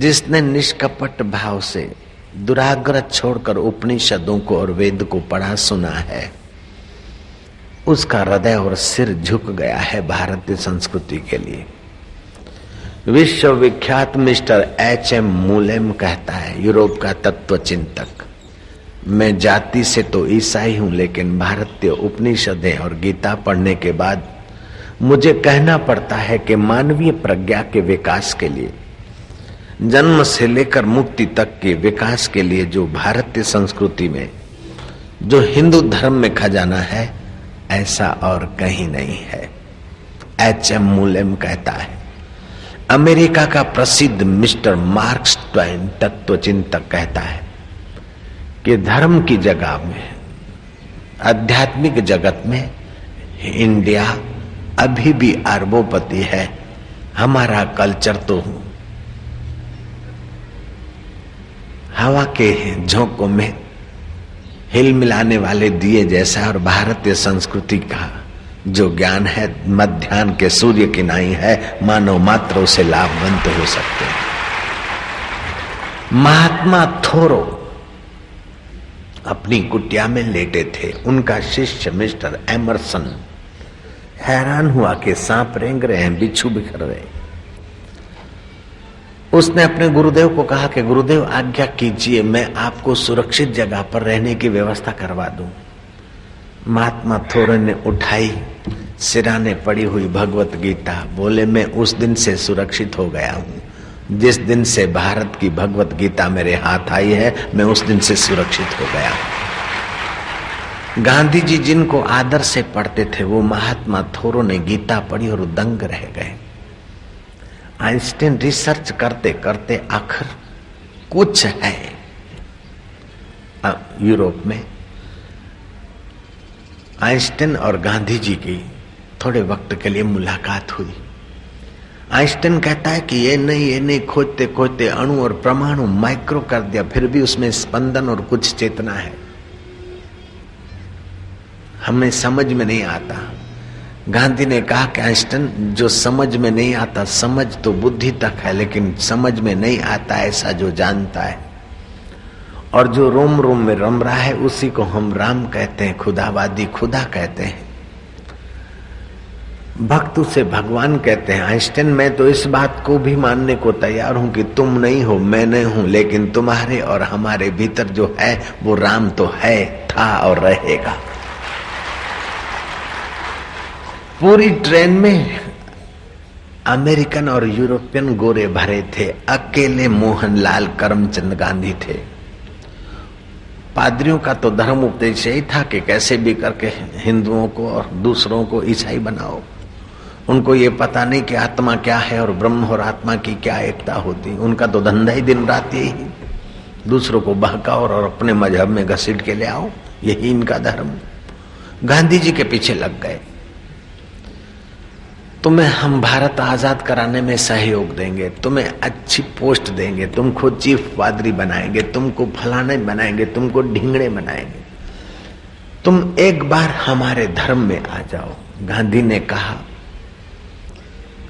जिसने निष्कपट भाव से दुराग्रह छोड़कर उपनिषदों को और वेद को पढ़ा सुना है, उसका हृदय और सिर झुक गया है भारतीय संस्कृति के लिए। विश्वविख्यात मिस्टर H.M. मूलेम कहता है, यूरोप का तत्व चिंतक, मैं जाति से तो ईसाई हूं, लेकिन भारतीय उपनिषदें और गीता पढ़ने के बाद मुझे कहना पड़ता है कि मानवीय प्रज्ञा के विकास के लिए, जन्म से लेकर मुक्ति तक के विकास के लिए जो भारतीय संस्कृति में, जो हिंदू धर्म में खजाना है, ऐसा और कहीं नहीं है। H.M. मूलेम कहता है। अमेरिका का प्रसिद्ध मिस्टर मार्क्स ट्वेन तत्वचिंतक कहता है कि धर्म की जगह में, आध्यात्मिक जगत में इंडिया अभी भी अरबोपति है। हमारा कल्चर तो हवा के झोंकों में हिल मिलाने वाले दिए जैसा, और भारतीय संस्कृति का जो ज्ञान है मध्याह्न के सूर्य की नाई है, मानव मात्र उसे लाभवंत हो सकते हैं। महात्मा थोरो अपनी कुटिया में लेटे थे। उनका शिष्य मिस्टर एमरसन हैरान हुआ कि सांप रेंग रहे हैं, बिच्छू बिखर रहे। उसने अपने गुरुदेव को कहा कि गुरुदेव आज्ञा कीजिए, मैं आपको सुरक्षित जगह पर रहने की व्यवस्था करवा दूं। महात्मा थोरे ने उठाई सिराने पड़ी हुई भगवत गीता, बोले मैं उस दिन से सुरक्षित हो गया हूं जिस दिन से भारत की भगवत गीता मेरे हाथ आई है, मैं उस दिन से सुरक्षित हो गया हूं। गांधी जी जिनको आदर से पढ़ते थे, वो महात्मा थोरो ने गीता पढ़ी और दंग रह गए। आइंस्टीन रिसर्च करते करते आखिर कुछ है यूरोप में, आइंस्टीन और गांधी जी की थोड़े वक्त के लिए मुलाकात हुई। आइंस्टीन कहता है कि ये नहीं खोजते खोजते अणु और परमाणु माइक्रो कर दिया, फिर भी उसमें स्पंदन और कुछ चेतना है, हमें समझ में नहीं आता। गांधी ने कहा कि आइंस्टीन, जो समझ में नहीं आता, समझ तो बुद्धि तक है, लेकिन समझ में नहीं आता ऐसा जो जानता है, और जो रोम रोम में रम रहा है उसी को हम राम कहते हैं, खुदावादी खुदा कहते हैं, भक्त उसे भगवान कहते हैं। आइंस्टीन, मैं तो इस बात को भी मानने को तैयार हूं कि तुम नहीं हो, मैं नहीं हूं, लेकिन तुम्हारे और हमारे भीतर जो है वो राम तो है, था और रहेगा। पूरी ट्रेन में अमेरिकन और यूरोपियन गोरे भरे थे, अकेले मोहनलाल करमचंद गांधी थे। पादरियों का तो धर्म उपदेश यही था कि कैसे भी करके हिंदुओं को और दूसरों को ईसाई बनाओ। उनको ये पता नहीं कि आत्मा क्या है और ब्रह्म और आत्मा की क्या एकता होती। उनका तो धंधा ही दिन रात यही, दूसरों को बहकाओ और अपने मजहब में घसीट के ले आओ, यही इनका धर्म। गांधी जी के पीछे लग गए। तुम्हें हम भारत आजाद कराने में सहयोग देंगे, तुम्हें अच्छी पोस्ट देंगे, तुमको चीफ पादरी बनाएंगे, तुमको फलाने बनाएंगे, तुमको ढिंगड़े बनाएंगे, तुम एक बार हमारे धर्म में आ जाओ। गांधी ने कहा,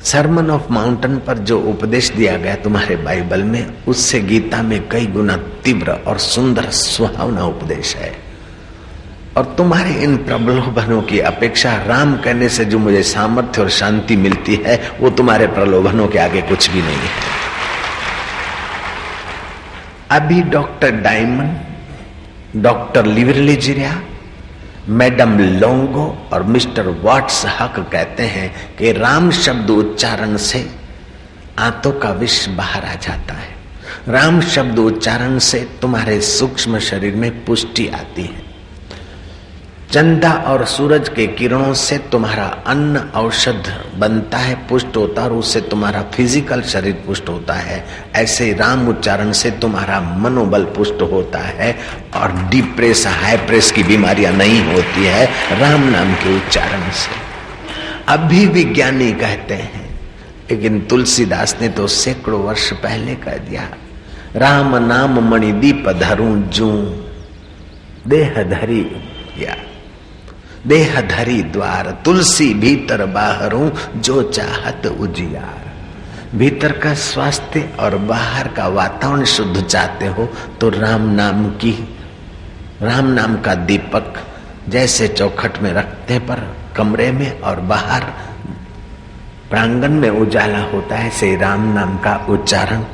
सरमन ऑफ माउंटेन पर जो उपदेश दिया गया तुम्हारे बाइबल में, उससे गीता में कई गुना तीव्र और सुंदर सुहावना उपदेश है, और तुम्हारे इन प्रलोभनों की अपेक्षा राम कहने से जो मुझे सामर्थ्य और शांति मिलती है, वो तुम्हारे प्रलोभनों के आगे कुछ भी नहीं है। अभी डॉक्टर डायमंड, डॉक्टर लिवरलीजिरिया, मैडम लोंगो और मिस्टर वाट्स हक कहते हैं कि राम शब्द उच्चारण से आंतों का विष बाहर आ जाता है। राम शब्द उच्चारण से तुम्हारे सूक्ष्म शरीर में पुष्टि आती है। चंदा और सूरज के किरणों से तुम्हारा अन्न औषध बनता है, पुष्ट होता है, और उससे तुम्हारा फिजिकल शरीर पुष्ट होता है। ऐसे राम उच्चारण से तुम्हारा मनोबल पुष्ट होता है और डिप्रेस, हाई प्रेस की बीमारियां नहीं होती है राम नाम के उच्चारण से। अभी विज्ञानी कहते हैं, लेकिन तुलसीदास ने तो सैकड़ों वर्ष पहले कह दिया, राम नाम मणि दीप धरूं जूं देह धरी या देह धरी द्वार, तुलसी भीतर बाहरों जो चाहत उजियार। भीतर का स्वास्थ्य और बाहर का वातावरण शुद्ध चाहते हो तो राम नाम का दीपक जैसे चौखट में रखने पर कमरे में और बाहर प्रांगण में उजाला होता है, से राम नाम का उच्चारण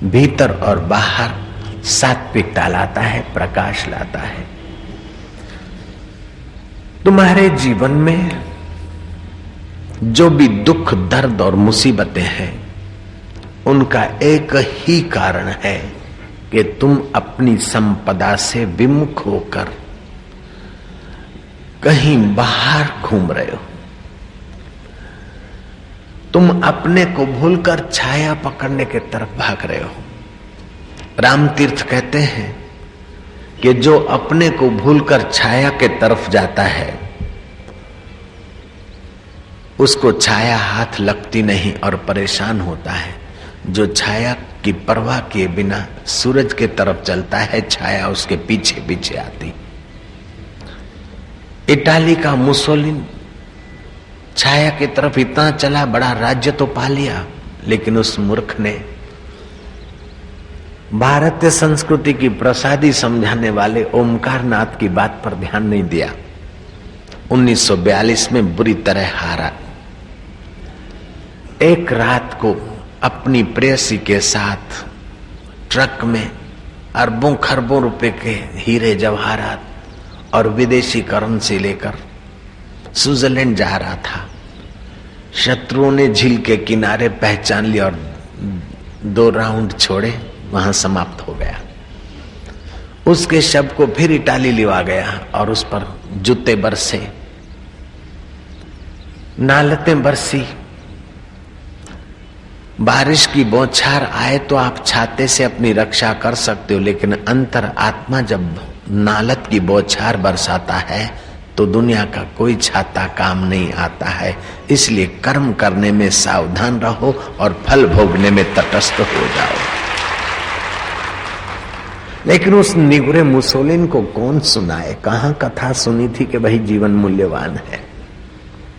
भीतर और बाहर सात्विकता लाता है, प्रकाश लाता है। तुम्हारे जीवन में जो भी दुख, दर्द और मुसीबतें हैं, उनका एक ही कारण है कि तुम अपनी संपदा से विमुख होकर कहीं बाहर घूम रहे हो। तुम अपने को भूलकर छाया पकड़ने के तरफ भाग रहे हो। रामतीर्थ कहते हैं कि जो अपने को भूलकर छाया के तरफ जाता है उसको छाया हाथ लगती नहीं और परेशान होता है। जो छाया की परवाह किए बिना सूरज के तरफ चलता है, छाया उसके पीछे पीछे आती। इटाली का मुसोलिन छाया की तरफ इतना चला, बड़ा राज्य तो पा लिया, लेकिन उस मूर्ख ने भारतीय संस्कृति की प्रसादी समझाने वाले ओमकार नाथ की बात पर ध्यान नहीं दिया। 1942 में बुरी तरह हारा। एक रात को अपनी प्रेयसी के साथ ट्रक में अरबों खरबों रुपए के हीरे जवाहरात और विदेशी करेंसी लेकर स्विट्जरलैंड जा रहा था। शत्रुओं ने झील के किनारे पहचान लिया और 2 राउंड छोड़े, वहां समाप्त हो गया। उसके शव को फिर इटाली लिवा गया और उस पर जूते बरसे, नालतें बरसी। बारिश की बौछार आए तो आप छाते से अपनी रक्षा कर सकते हो, लेकिन अंतर आत्मा जब नालत की बौछार बरसाता है तो दुनिया का कोई छाता काम नहीं आता है। इसलिए कर्म करने में सावधान रहो और फल भोगने में तटस्थ हो जाओ। लेकिन उस निगुरे मुसोलिन को कौन सुनाए? कहां कथा सुनी थी कि भाई जीवन मूल्यवान है?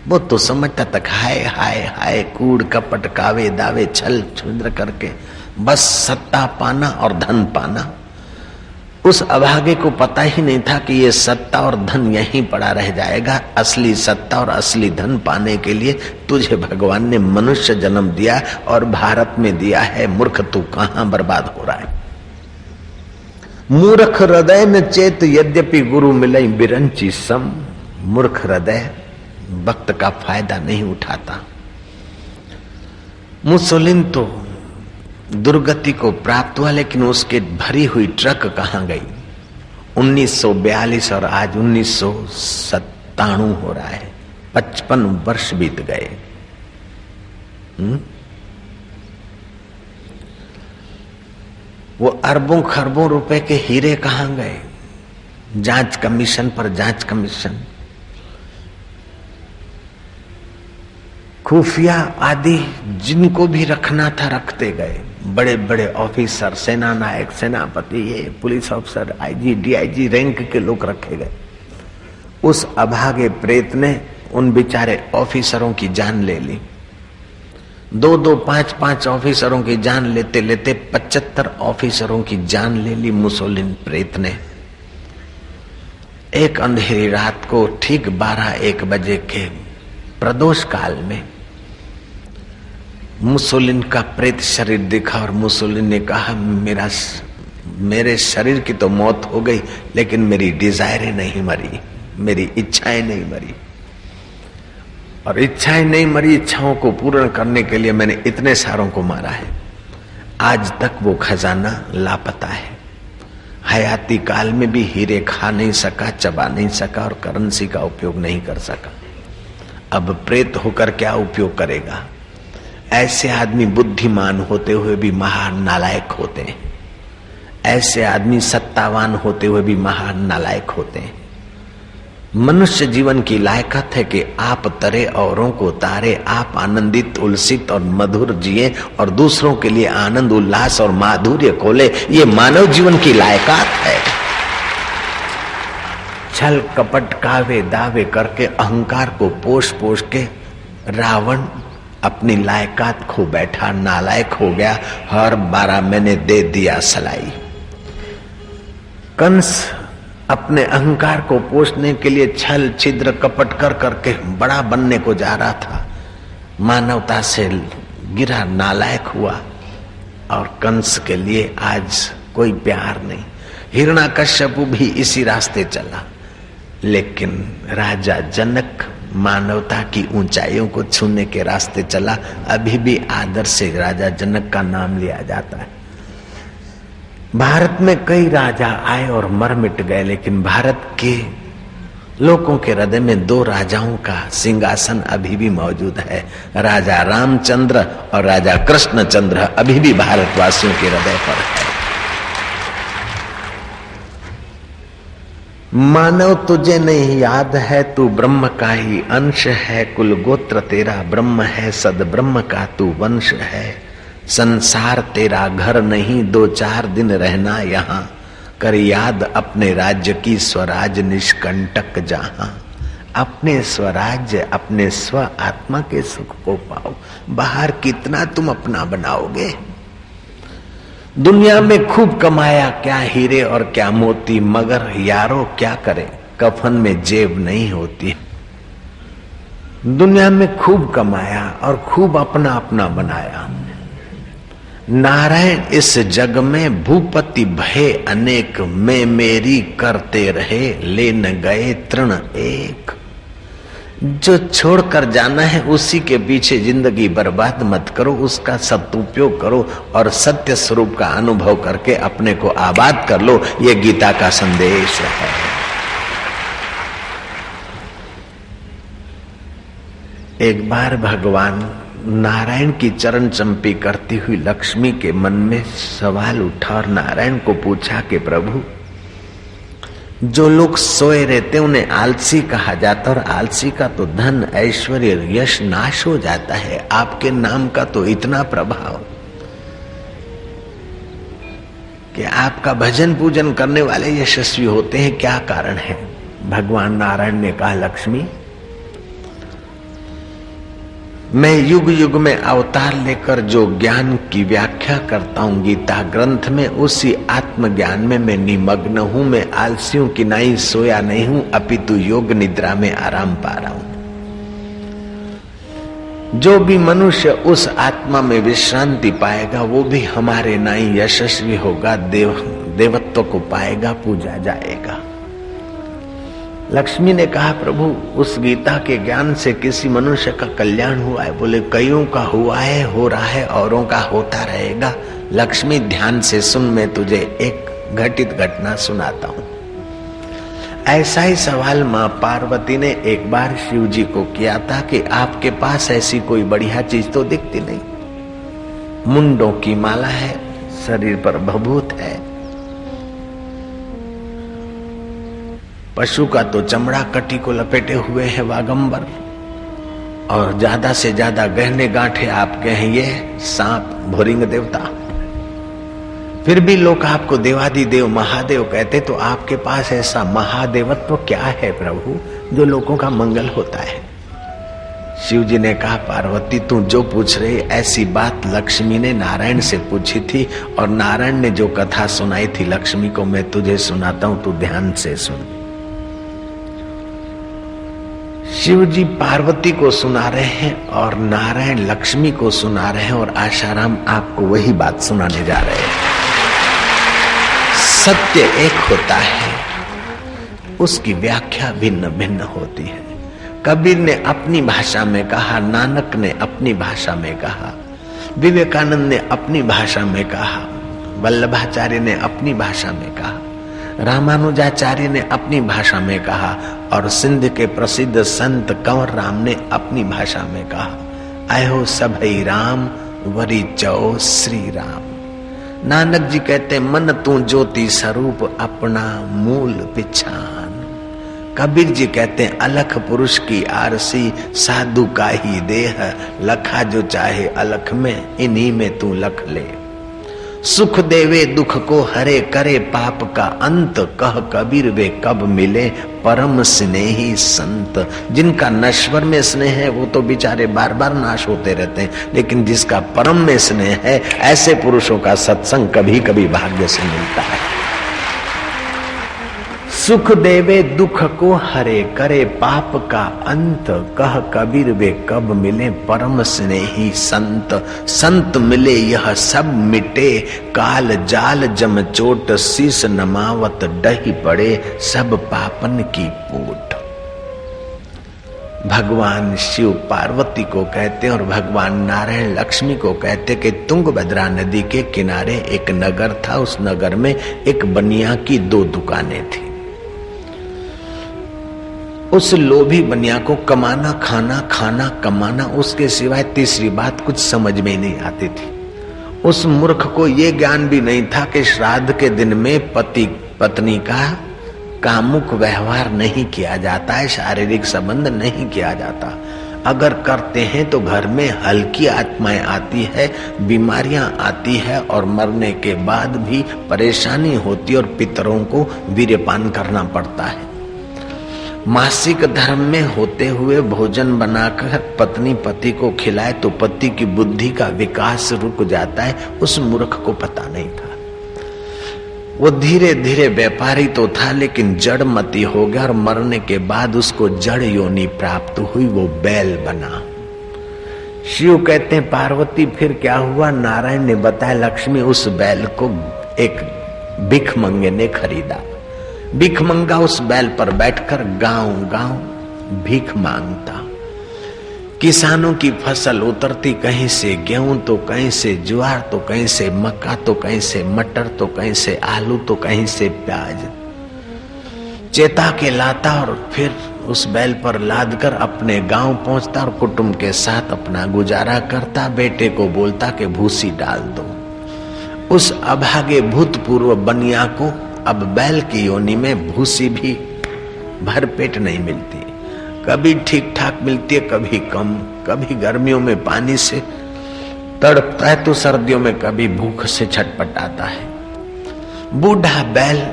वो तो समझता तक हाय हाय हाय, कूड़ कपट कावे दावे छल छुद्र करके बस सत्ता पाना और धन पाना। उस अभागे को पता ही नहीं था कि ये सत्ता और धन यहीं पड़ा रह जाएगा। असली सत्ता और असली धन पाने के लिए तुझे भगवान ने मनुष्य जन्म दिया और भारत में दिया है। मूर्ख, तू कहां बर्बाद हो रहा है? मूर्ख हृदय न चेत यद्यपि गुरु मिलई बिरंची सम। मूर्ख हृदय वक्त का फायदा नहीं उठाता। मुसोलिन तो दुर्गति को प्राप्त हुआ, लेकिन उसके भरी हुई ट्रक कहां गई? 1942 और आज 1997 हो रहा है, 55 वर्ष बीत गए। वो अरबों खरबों रुपए के हीरे कहां गए? जांच कमीशन पर जांच कमीशन, खुफिया आदि जिनको भी रखना था रखते गए। बड़े बड़े ऑफिसर, सेना नायक, सेनापति, ये police officer, IG, DIG rank के लोग रखे गए। उस अभागे प्रेत ने उन बेचारे ऑफिसरों की जान ले ली। 2-2, 5-5 ऑफिसरों की जान लेते लेते 75 ऑफिसरों की जान ले ली मुसोलिन प्रेत ने। एक अंधेरी रात को ठीक 12-1 बजे के प्रदोष काल में मुसोलिन का प्रेत शरीर दिखा और मुसोलिन ने कहा, मेरे शरीर की तो मौत हो गई, लेकिन मेरी डिजायरें नहीं मरी, मेरी इच्छाएं नहीं मरी। और इच्छाएं नहीं मरी, इच्छाओं को पूर्ण करने के लिए मैंने इतने सारों को मारा है। आज तक वो खजाना लापता है। हयाती काल में भी हीरे खा नहीं सका, चबा नहीं सका और करेंसी का उपयोग नहीं कर सका। अब प्रेत होकर क्या उपयोग करेगा? ऐसे आदमी बुद्धिमान होते हुए भी महान नालायक होते हैं। ऐसे आदमी सत्तावान होते हुए भी महान नालायक होते हैं। मनुष्य जीवन की लायकत है कि आप तरे औरों को तारे, आप आनंदित, उल्सित और मधुर जिए और दूसरों के लिए आनंद, उल्लास और माधुर्य खोले। ये मानव जीवन की लायकात है। छल कपट कावे दावे करके अहंकार को पोष पोष के रावण अपनी लायकात खो बैठा, नालायक हो गया। हर 12 महीने दे दिया सलाई। कंस अपने अहंकार को पोषने के लिए छल छिद्र कपट कर करके बड़ा बनने को जा रहा था। मानवता से गिरा, नालायक हुआ। और कंस के लिए आज कोई प्यार नहीं। हिरण्याकश्यपु भी इसी रास्ते चला, लेकिन राजा जनक मानवता की ऊंचाइयों को छूने के रास्ते चला। अभी भी आदर से राजा जनक का नाम लिया जाता है। भारत में कई राजा आए और मर मिट गए, लेकिन भारत के लोगों के हृदय में 2 राजाओं का सिंहासन अभी भी मौजूद है। राजा रामचंद्र और राजा कृष्णचंद्र अभी भी भारतवासियों के हृदय पर है। मानव तुझे नहीं याद है, तू ब्रह्म का ही अंश है। कुल गोत्र तेरा ब्रह्म है, सद ब्रह्म का तू वंश है। संसार तेरा घर नहीं, 2-4 दिन रहना यहाँ। कर याद अपने राज्य की, स्वराज निष्कंटक जहां। अपने स्वराज्य, अपने स्व आत्मा के सुख को पाओ। बाहर कितना तुम अपना बनाओगे। दुनिया में खूब कमाया, क्या हीरे और क्या मोती, मगर यारो क्या करे, कफन में जेब नहीं होती। दुनिया में खूब कमाया और खूब अपना अपना बनाया। नारायण इस जग में भूपति भय अनेक, मैं मेरी करते रहे, ले न गए तृण एक। जो छोड़कर जाना है उसी के पीछे जिंदगी बर्बाद मत करो, उसका सदुपयोग करो और सत्य स्वरूप का अनुभव करके अपने को आबाद कर लो। ये गीता का संदेश है। एक बार भगवान नारायण की चरण चंपी करती हुई लक्ष्मी के मन में सवाल उठा और नारायण को पूछा कि प्रभु, जो लोग सोए रहते उन्हें आलसी कहा जाता, और आलसी का तो धन ऐश्वर्य यश नाश हो जाता है। आपके नाम का तो इतना प्रभाव कि आपका भजन पूजन करने वाले यशस्वी होते हैं, क्या कारण है? भगवान नारायण ने कहा, लक्ष्मी, मैं युग युग में अवतार लेकर जो ज्ञान की व्याख्या करता हूं गीता ग्रंथ में, उसी आत्मज्ञान में मैं निमग्न हूं। मैं आलसियों की नहीं सोया नहीं हूं, अपितु योग निद्रा में आराम पा रहा हूं। जो भी मनुष्य उस आत्मा में विश्रांति पाएगा वो भी हमारे नाई यशस्वी होगा, देवत्व को पाएगा, पूजा जाएगा। लक्ष्मी ने कहा, प्रभु, उस गीता के ज्ञान से किसी मनुष्य का कल्याण हुआ है? बोले, कईयों का हुआ है, हो रहा है, औरों का होता रहेगा। लक्ष्मी, ध्यान से सुन, मैं तुझे एक घटित घटना सुनाता हूं। ऐसा ही सवाल मां पार्वती ने एक बार शिव जी को किया था कि आपके पास ऐसी कोई बढ़िया चीज तो दिखती नहीं। मुंडों की माला है, शरीर पर भभूत है, पशु का तो चमड़ा कटी को लपेटे हुए है वागंबर, और ज्यादा से ज्यादा गहने गांठे आपके हैं ये सांप भोरिंग देवता। फिर भी लोग आपको देवादिदेव महादेव कहते, तो आपके पास ऐसा महादेवत्व क्या है प्रभु जो लोगों का मंगल होता है? शिव जी ने कहा, पार्वती, तू जो पूछ रही ऐसी बात लक्ष्मी ने नारायण से पूछी थी, और नारायण ने जो कथा सुनाई थी लक्ष्मी को मैं तुझे सुनाता हूं, तू ध्यान से सुन। शिव जी पार्वती को सुना रहे हैं और नारायण लक्ष्मी को सुना रहे हैं, और आशाराम आपको वही बात सुनाने जा रहे हैं। सत्य एक होता है, उसकी व्याख्या भिन्न भिन्न होती है। कबीर ने अपनी भाषा में कहा, नानक ने अपनी भाषा में कहा, विवेकानंद ने अपनी भाषा में कहा, वल्लभाचार्य ने अपनी भाषा में कहा, रामानुजाचार्य ने अपनी भाषा में कहा, और सिंध के प्रसिद्ध संत कंवर राम ने अपनी भाषा में कहा, आयो सभई राम वरी चौ श्री राम। नानक जी कहते, मन तू ज्योति स्वरूप अपना मूल पिछान। कबीर जी कहते, अलख पुरुष की आरसी साधु का ही देह, लखा जो चाहे अलख में, इन्हीं में तू लख ले। सुख देवे दुख को हरे करे पाप का अंत, कह कबीर वे कब मिले परम स्नेही संत। जिनका नश्वर में स्नेह है वो तो बेचारे बार बार नाश होते रहते हैं, लेकिन जिसका परम में स्नेह है ऐसे पुरुषों का सत्संग कभी कभी भाग्य से मिलता है। सुख देवे दुख को हरे करे पाप का अंत, कह कबीर वे कब मिले परम स्नेही संत। संत मिले यह सब मिटे, काल जाल जम चोट, शीस नमावत डही पड़े सब पापन की पोट। भगवान शिव पार्वती को कहते और भगवान नारायण लक्ष्मी को कहते कि तुंगभद्रा नदी के किनारे एक नगर था। उस नगर में एक बनिया की 2 दुकानें थी। उस लोभी बनिया को कमाना खाना, खाना कमाना, उसके सिवाय तीसरी बात कुछ समझ में नहीं आती थी। उस मूर्ख को ये ज्ञान भी नहीं था कि श्राद्ध के दिन में पति पत्नी का कामुक व्यवहार नहीं किया जाता है, शारीरिक संबंध नहीं किया जाता। अगर करते हैं तो घर में हल्की आत्माएं आती है, बीमारियां आती है और मरने के बाद भी परेशानी होती और पितरों को वीर्यपान करना पड़ता है। मासिक धर्म में होते हुए भोजन बनाकर पत्नी पति को खिलाए तो पति की बुद्धि का विकास रुक जाता है। उस मूर्ख को पता नहीं था। वो धीरे धीरे व्यापारी तो था लेकिन जड़मती हो गया और मरने के बाद उसको जड़ योनि प्राप्त हुई, वो बैल बना। शिव कहते हैं पार्वती फिर क्या हुआ? नारायण ने बताया लक्ष्मी उस बैल को एक भिखमंगे ने खरीदा। भिखमंगा उस बैल पर बैठकर गांव गांव भीख मांगता। किसानों की फसल उतरती, कहीं से गेहूं तो कहीं से ज्वार तो कहीं से मक्का तो कहीं से मटर तो कहीं से आलू तो कहीं से प्याज चेता के लाता और फिर उस बैल पर लादकर अपने गांव पहुंचता और कुटुंब के साथ अपना गुजारा करता। बेटे को बोलता कि भूसी डाल दो। उस अभागे भूतपूर्व बनिया को अब बैल की योनि में भूसी भी भरपेट नहीं मिलती, कभी ठीक ठाक मिलती है, कभी कम। कभी गर्मियों में पानी से तड़पता है तो सर्दियों में कभी भूख से छटपटाता है। बूढ़ा बैल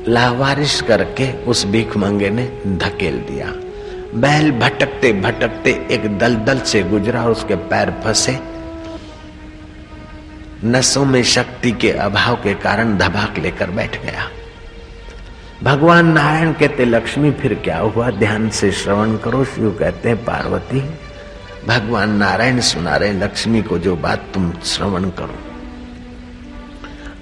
लावारिश करके उस भिखमंगे ने धकेल दिया। बैल भटकते भटकते एक दलदल से गुजरा और उसके पैर फंसे। नसों में शक्ति के अभाव के कारण धबाक लेकर बैठ गया। भगवान नारायण कहते लक्ष्मी फिर क्या हुआ? ध्यान से श्रवण करो। शिव कहते हैं पार्वती भगवान नारायण सुना रहे लक्ष्मी को जो बात, तुम श्रवण करो।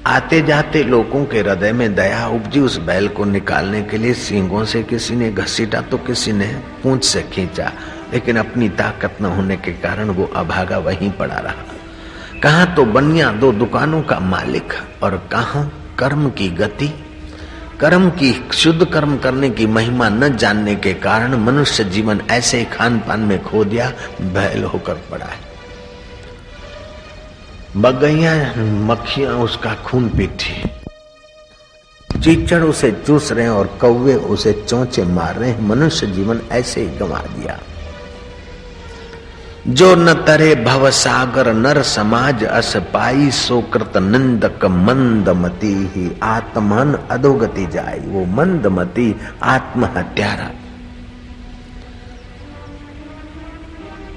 आते जाते लोगों के हृदय में दया उपजी। उस बैल को निकालने के लिए सींगों से किसी ने घसीटा तो किसी ने पूंछ से खींचा, लेकिन अपनी ताकत न होने के कारण वो अभागा वहीं पड़ा रहा। कहां तो बनिया 2 दुकानों का मालिक और कहां कर्म की गति। कर्म की शुद्ध कर्म करने की महिमा न जानने के कारण मनुष्य जीवन ऐसे ही खान पान में खो दिया, बैल होकर पड़ा है। बगैया मक्खियां उसका खून पीती, चीचड़ उसे चूस रहे हैं और कौवे उसे चोंचे मार रहे हैं। मनुष्य जीवन ऐसे ही गंवा दिया। जो न तरे भव सागर नर समाज अस पाई, सोकृत निंदक मंदमती ही आत्महन अधोगति जाई। वो मंदमती आत्महत्यारा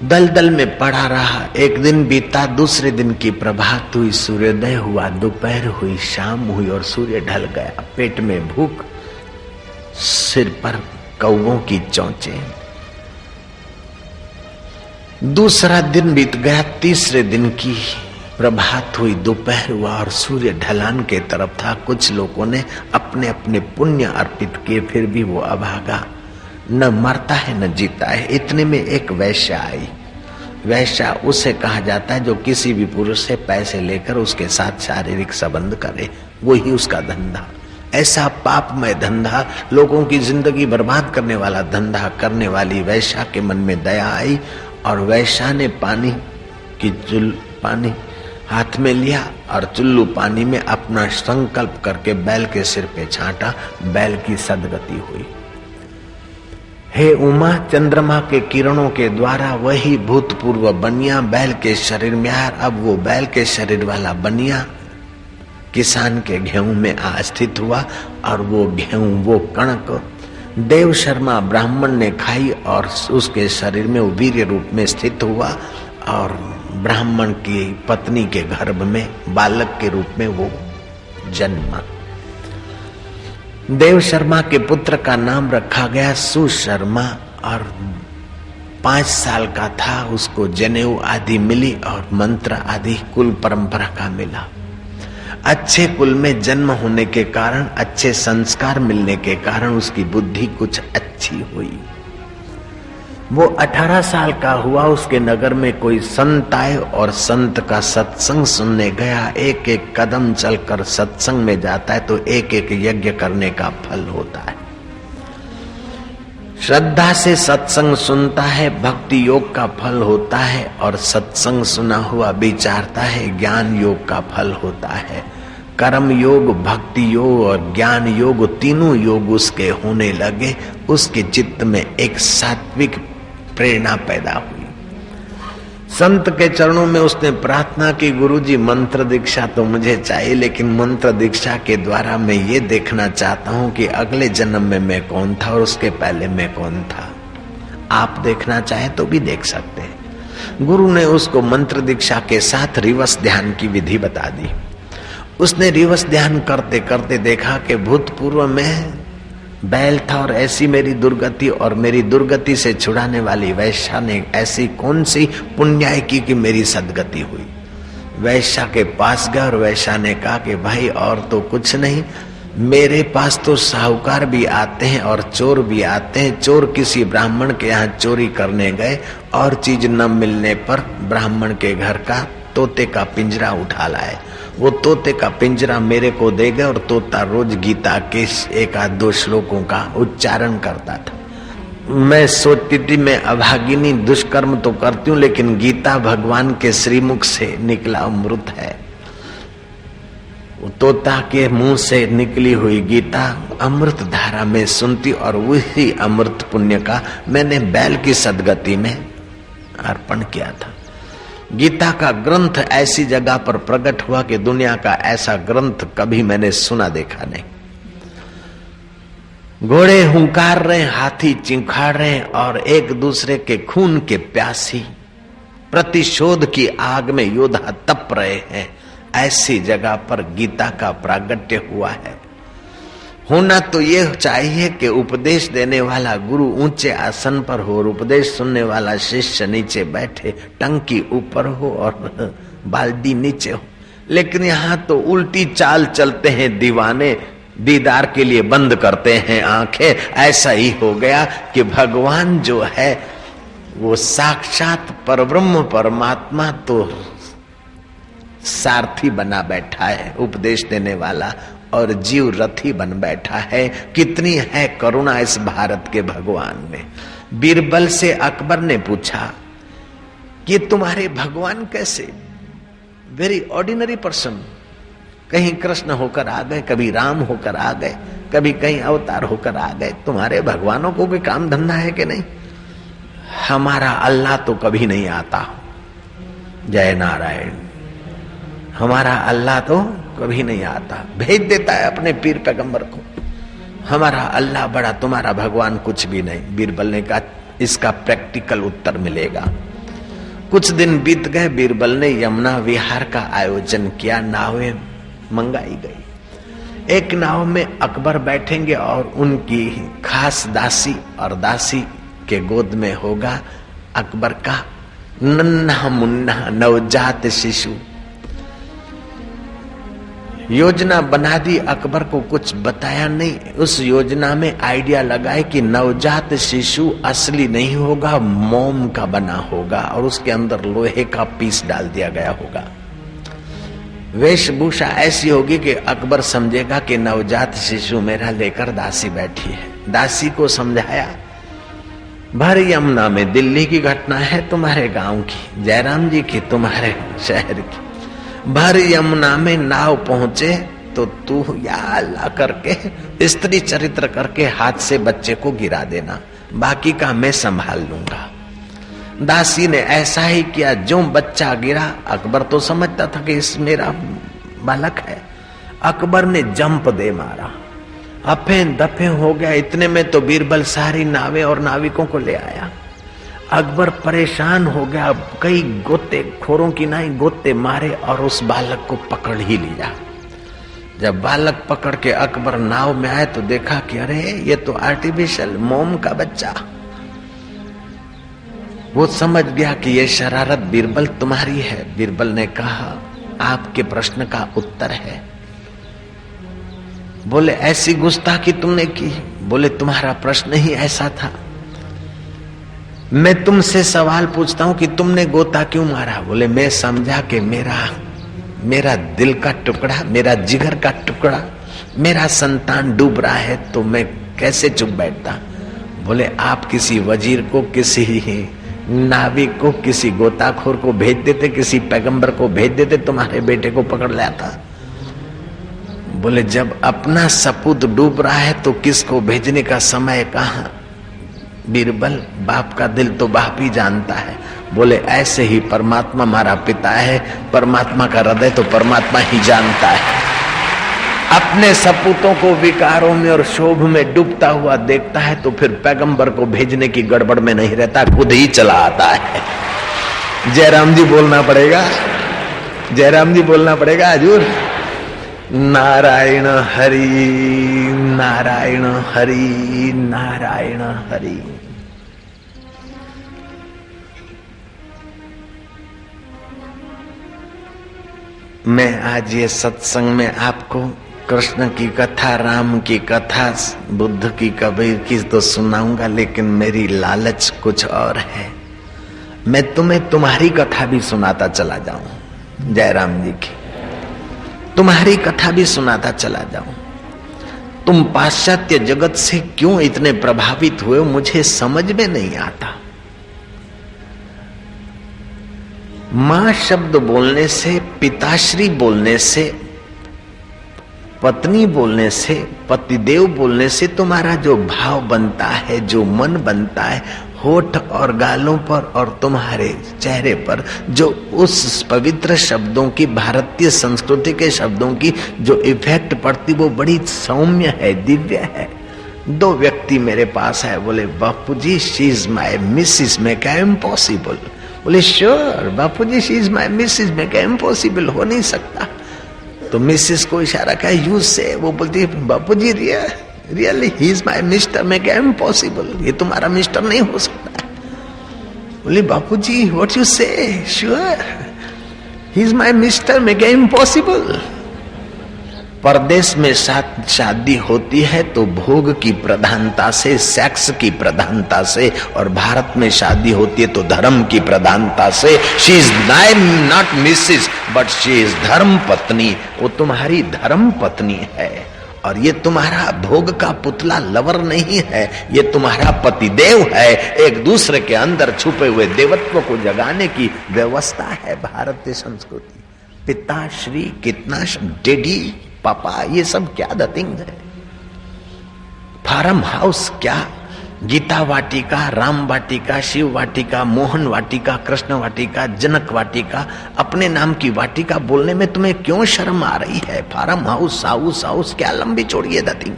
दलदल में पड़ा रहा। एक दिन बीता, दूसरे दिन की प्रभात हुई, सूर्योदय हुआ, दोपहर हुई, शाम हुई और सूर्य ढल गया। पेट में भूख, सिर पर कौवों की चोंचे। दूसरा दिन बीत गया, तीसरे दिन की प्रभात हुई, दोपहर हुआ और सूर्य ढलान के तरफ था। कुछ लोगों ने अपने अपने पुण्य अर्पित किए, फिर भी वो अभागा न मरता है न जीता है। इतने में एक वैश्या आई। वैश्या उसे कहा जाता है जो किसी भी पुरुष से पैसे लेकर उसके साथ शारीरिक संबंध करे, वही उसका धंधा। ऐसा पापमय धंधा, लोगों की जिंदगी बर्बाद करने वाला धंधा करने वाली वैश्या के मन में दया आई और वैश्या ने पानी हाथ में लिया और चुल्लू पानी में अपना संकल्प करके बैल के सिर पे छांटा। बैल की सदगति हुई। हे उमा, चंद्रमा के किरणों के द्वारा वही भूतपूर्व बनिया बैल के शरीर में आया। अब वो बैल के शरीर वाला बनिया किसान के गेहूं में स्थित हुआ और वो गेहूं, वो कणक देव शर्मा ब्राह्मण ने खाई और उसके शरीर में वो वीर्य रूप में स्थित हुआ और ब्राह्मण की पत्नी के गर्भ में बालक के रूप में वो जन्मा। देव शर्मा के पुत्र का नाम रखा गया सुशर्मा और 5 साल का था, उसको जनेऊ आदि मिली और मंत्र आदि कुल परंपरा का मिला। अच्छे कुल में जन्म होने के कारण, अच्छे संस्कार मिलने के कारण उसकी बुद्धि कुछ अच्छी हुई। वो 18 साल का हुआ, उसके नगर में कोई संत आए और संत का सत्संग सुनने गया। एक एक कदम चलकर सत्संग में जाता है तो एक एक यज्ञ करने का फल होता है। श्रद्धा से सत्संग सुनता है, भक्ति योग का फल होता है और सत्संग सुना हुआ विचारता है, ज्ञान योग का फल होता है। कर्म योग, भक्ति योग और ज्ञान योग, तीनों योग उसके होने लगे। उसके चित्त में एक सात्विक प्रेरणा पैदा हुई। संत के चरणों में उसने प्रार्थना की, गुरुजी मंत्र दीक्षा तो मुझे चाहिए, लेकिन मंत्र दीक्षा के द्वारा मैं ये देखना चाहता हूं कि अगले जन्म में मैं कौन था और उसके पहले मैं कौन था। आप देखना चाहे तो भी देख सकते हैं। गुरु ने उसको मंत्र दीक्षा के साथ रिवर्स ध्यान की विधि बता दी। उसने रिवर्स ध्यान करते करते देखा कि भूतपूर्व में बैल था और ऐसी मेरी दुर्गति और मेरी दुर्गति से छुड़ाने वाली वैश्या ने ऐसी कौन सी पुण्याय की कि मेरी सदगति हुई। वैश्या के पास गया और वैश्या ने कहा कि भाई और तो कुछ नहीं, मेरे पास तो साहूकार भी आते हैं और चोर भी आते हैं। चोर किसी ब्राह्मण के यहाँ चोरी करने गए और चीज न मिलने पर ब्राह्मण के घर का तोते का पिंजरा उठा लाए। वो तोते का पिंजरा मेरे को दे गए और तोता रोज गीता के 1-2 श्लोकों का उच्चारण करता था। मैं सोचती थी मैं अभागिनी दुष्कर्म तो करती हूँ, लेकिन गीता भगवान के श्रीमुख से निकला अमृत है। तोता के मुंह से निकली हुई गीता अमृत धारा में सुनती और वही अमृत पुण्य का मैंने बैल की सदगति में अर्पण किया था। गीता का ग्रंथ ऐसी जगह पर प्रकट हुआ कि दुनिया का ऐसा ग्रंथ कभी मैंने सुना देखा नहीं। घोड़े हुंकार रहे, हाथी चिंखाड़ रहे और एक दूसरे के खून के प्यासी प्रतिशोध की आग में योद्धा तप रहे हैं। ऐसी जगह पर गीता का प्रागट्य हुआ है। होना तो ये चाहिए कि उपदेश देने वाला गुरु ऊंचे आसन पर हो और उपदेश सुनने वाला शिष्य नीचे बैठे, टंकी ऊपर हो और बाल्टी नीचे हो। लेकिन यहाँ तो उल्टी चाल चलते हैं दीवाने, दीदार के लिए बंद करते हैं आंखें। ऐसा ही हो गया कि भगवान जो है वो साक्षात परब्रह्म परमात्मा तो सारथी बना बैठा है, उपदेश देने वाला, और जीव रथी बन बैठा है। कितनी है करुणा इस भारत के भगवान में। बीरबल से अकबर ने पूछा कि तुम्हारे भगवान कैसे, वेरी ऑर्डिनरी पर्सन, कहीं कृष्ण होकर आ गए, कभी राम होकर आ गए, कभी कहीं अवतार होकर आ गए, तुम्हारे भगवानों को कोई काम धंधा है कि नहीं? हमारा अल्लाह तो कभी नहीं आता। जय नारायण। हमारा अल्लाह तो कभी नहीं आता, भेज देता है अपने पीर पैगंबर को। हमारा अल्लाह बड़ा, तुम्हारा भगवान कुछ भी नहीं। बीरबल ने कहा इसका प्रैक्टिकल उत्तर मिलेगा। कुछ दिन बीत गए, बीरबल ने यमुना विहार का आयोजन किया, नावें मंगाई गई। एक नाव में अकबर बैठेंगे और उनकी खास दासी, और दासी के गोद में होगा अकबर का नन्हा मुन्ना नवजात शिशु। योजना बना दी, अकबर को कुछ बताया नहीं। उस योजना में आइडिया लगाए कि नवजात शिशु असली नहीं होगा, मोम का बना होगा और उसके अंदर लोहे का पीस डाल दिया गया होगा। वेशभूषा ऐसी होगी कि अकबर समझेगा कि नवजात शिशु मेरा लेकर दासी बैठी है। दासी को समझाया, भर यमुना में दिल्ली की घटना है, तुम्हारे गांव की, जयराम जी की, तुम्हारे शहर की। भर यमुना में नाव पहुंचे तो तू या अल्लाह करके स्त्री चरित्र करके हाथ से बच्चे को गिरा देना। बाकी का मैं संभाल लूंगा। दासी ने ऐसा ही किया। जो बच्चा गिरा, अकबर तो समझता था कि इस मेरा बालक है। अकबर ने जंप दे मारा, अफे दफे हो गया। इतने में तो बीरबल सारी नावें और नाविकों को ले आया। अकबर परेशान हो गया, कई गोते खोरों की नाई गोते मारे और उस बालक को पकड़ ही लिया। जब बालक पकड़ के अकबर नाव में आए तो देखा कि अरे ये तो आर्टिफिशियल मोम का बच्चा। वो समझ गया कि ये शरारत बीरबल तुम्हारी है। बीरबल ने कहा आपके प्रश्न का उत्तर है। बोले ऐसी गुस्ताखी तुमने की? बोले तुम्हारा प्रश्न ही ऐसा था। मैं तुमसे सवाल पूछता हूं कि तुमने गोता क्यों मारा? बोले मैं समझा कि मेरा दिल का टुकड़ा, मेरा जिगर का टुकड़ा, मेरा संतान डूब रहा है तो मैं कैसे चुप बैठता। बोले आप किसी वजीर को, किसी नाविक को, किसी गोताखोर को भेज देते, किसी पैगंबर को भेज देते, तुम्हारे बेटे को पकड़ लाता। बोले जब अपना सपूत डूब रहा है तो किसको भेजने का समय कहां? बीरबल, बाप का दिल तो बाप ही जानता है। बोले ऐसे ही परमात्मा हमारा पिता है, परमात्मा का हृदय तो परमात्मा ही जानता है। अपने सपूतों को विकारों में और शोभ में डूबता हुआ देखता है तो फिर पैगंबर को भेजने की गड़बड़ में नहीं रहता, खुद ही चला आता है। जयराम जी बोलना पड़ेगा, जयराम जी बोलना पड़ेगा हजूर। नारायण हरि नारायण हरि नारायण हरि। मैं आज ये सत्संग में आपको कृष्ण की कथा, राम की कथा, बुद्ध की, कबीर की तो सुनाऊंगा, लेकिन मेरी लालच कुछ और है। मैं तुम्हें तुम्हारी कथा भी सुनाता चला जाऊं, जयराम जी की तुम्हारी कथा भी सुनाता चला जाऊं। तुम पाश्चात्य जगत से क्यों इतने प्रभावित हुए मुझे समझ में नहीं आता। मां शब्द बोलने से, पिताश्री बोलने से, पत्नी बोलने से, पतिदेव बोलने से तुम्हारा जो भाव बनता है, जो मन बनता है, होठ और गालों पर और तुम्हारे चेहरे पर जो उस पवित्र शब्दों की, भारतीय संस्कृति के शब्दों की जो इफेक्ट पड़ती वो बड़ी सौम्य है, दिव्य है। दो व्यक्ति मेरे पास है, बोले Bapu ji she is my missus. में क्या इम्पॉसिबल? बोले sure Bapu ji she is my missus. में क्या इम्पॉसिबल? हो नहीं सकता। तो मिसिस को इशारा किया यूज से, वो बोलती है Bapu ji really he is my mister. में क्या इम्पॉसिबल? ये तुम्हारा मिस्टर नहीं हो सकता। बोले बापू जी व्हाट यू से? Sure he is my mister. में क्या इम्पॉसिबल? परदेश में शादी होती है तो भोग की प्रधानता से, सेक्स की प्रधानता से, और भारत में शादी होती है तो धर्म की प्रधानता से। She is not Mrs but she is धर्म पत्नी। वो तुम्हारी धर्म पत्नी है और ये तुम्हारा भोग का पुतला लवर नहीं है, ये तुम्हारा पतिदेव है। एक दूसरे के अंदर छुपे हुए देवत्व को जगाने की व्यवस्था है भारतीय संस्कृति। पिताश्री, कितना डेडी, पापा, ये सब क्या द थिंग है। फार्म हाउस क्या, गीता वाटिका, राम वाटिका, शिव वाटिका, मोहन वाटिका, कृष्ण वाटिका, जनक वाटिका, अपने नाम की वाटिका बोलने में तुम्हें क्यों शर्म आ रही है? फार्म हाउस, हाउस हाउस क्या लंबी चौड़ी है द थिंग?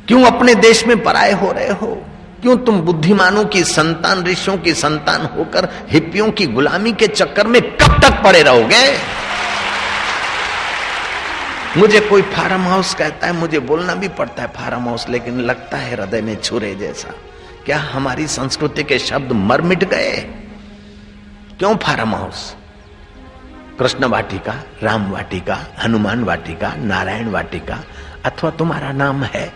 क्यों अपने देश में पराये हो रहे हो? क्यों तुम बुद्धिमानों की संतान, ऋषियों की संतान होकर हिप्पियों की गुलामी के चक्कर में कब तक पड़े रहोगे? मुझे कोई फार्म हाउस कहता है, मुझे बोलना भी पड़ता है फार्म हाउस, लेकिन लगता है हृदय में छुरे जैसा। क्या हमारी संस्कृति के शब्द मर मिट गए? क्यों फार्म हाउस? कृष्ण वाटिका, राम वाटिका, हनुमान वाटिका, नारायण वाटिका, अथवा तुम्हारा नाम है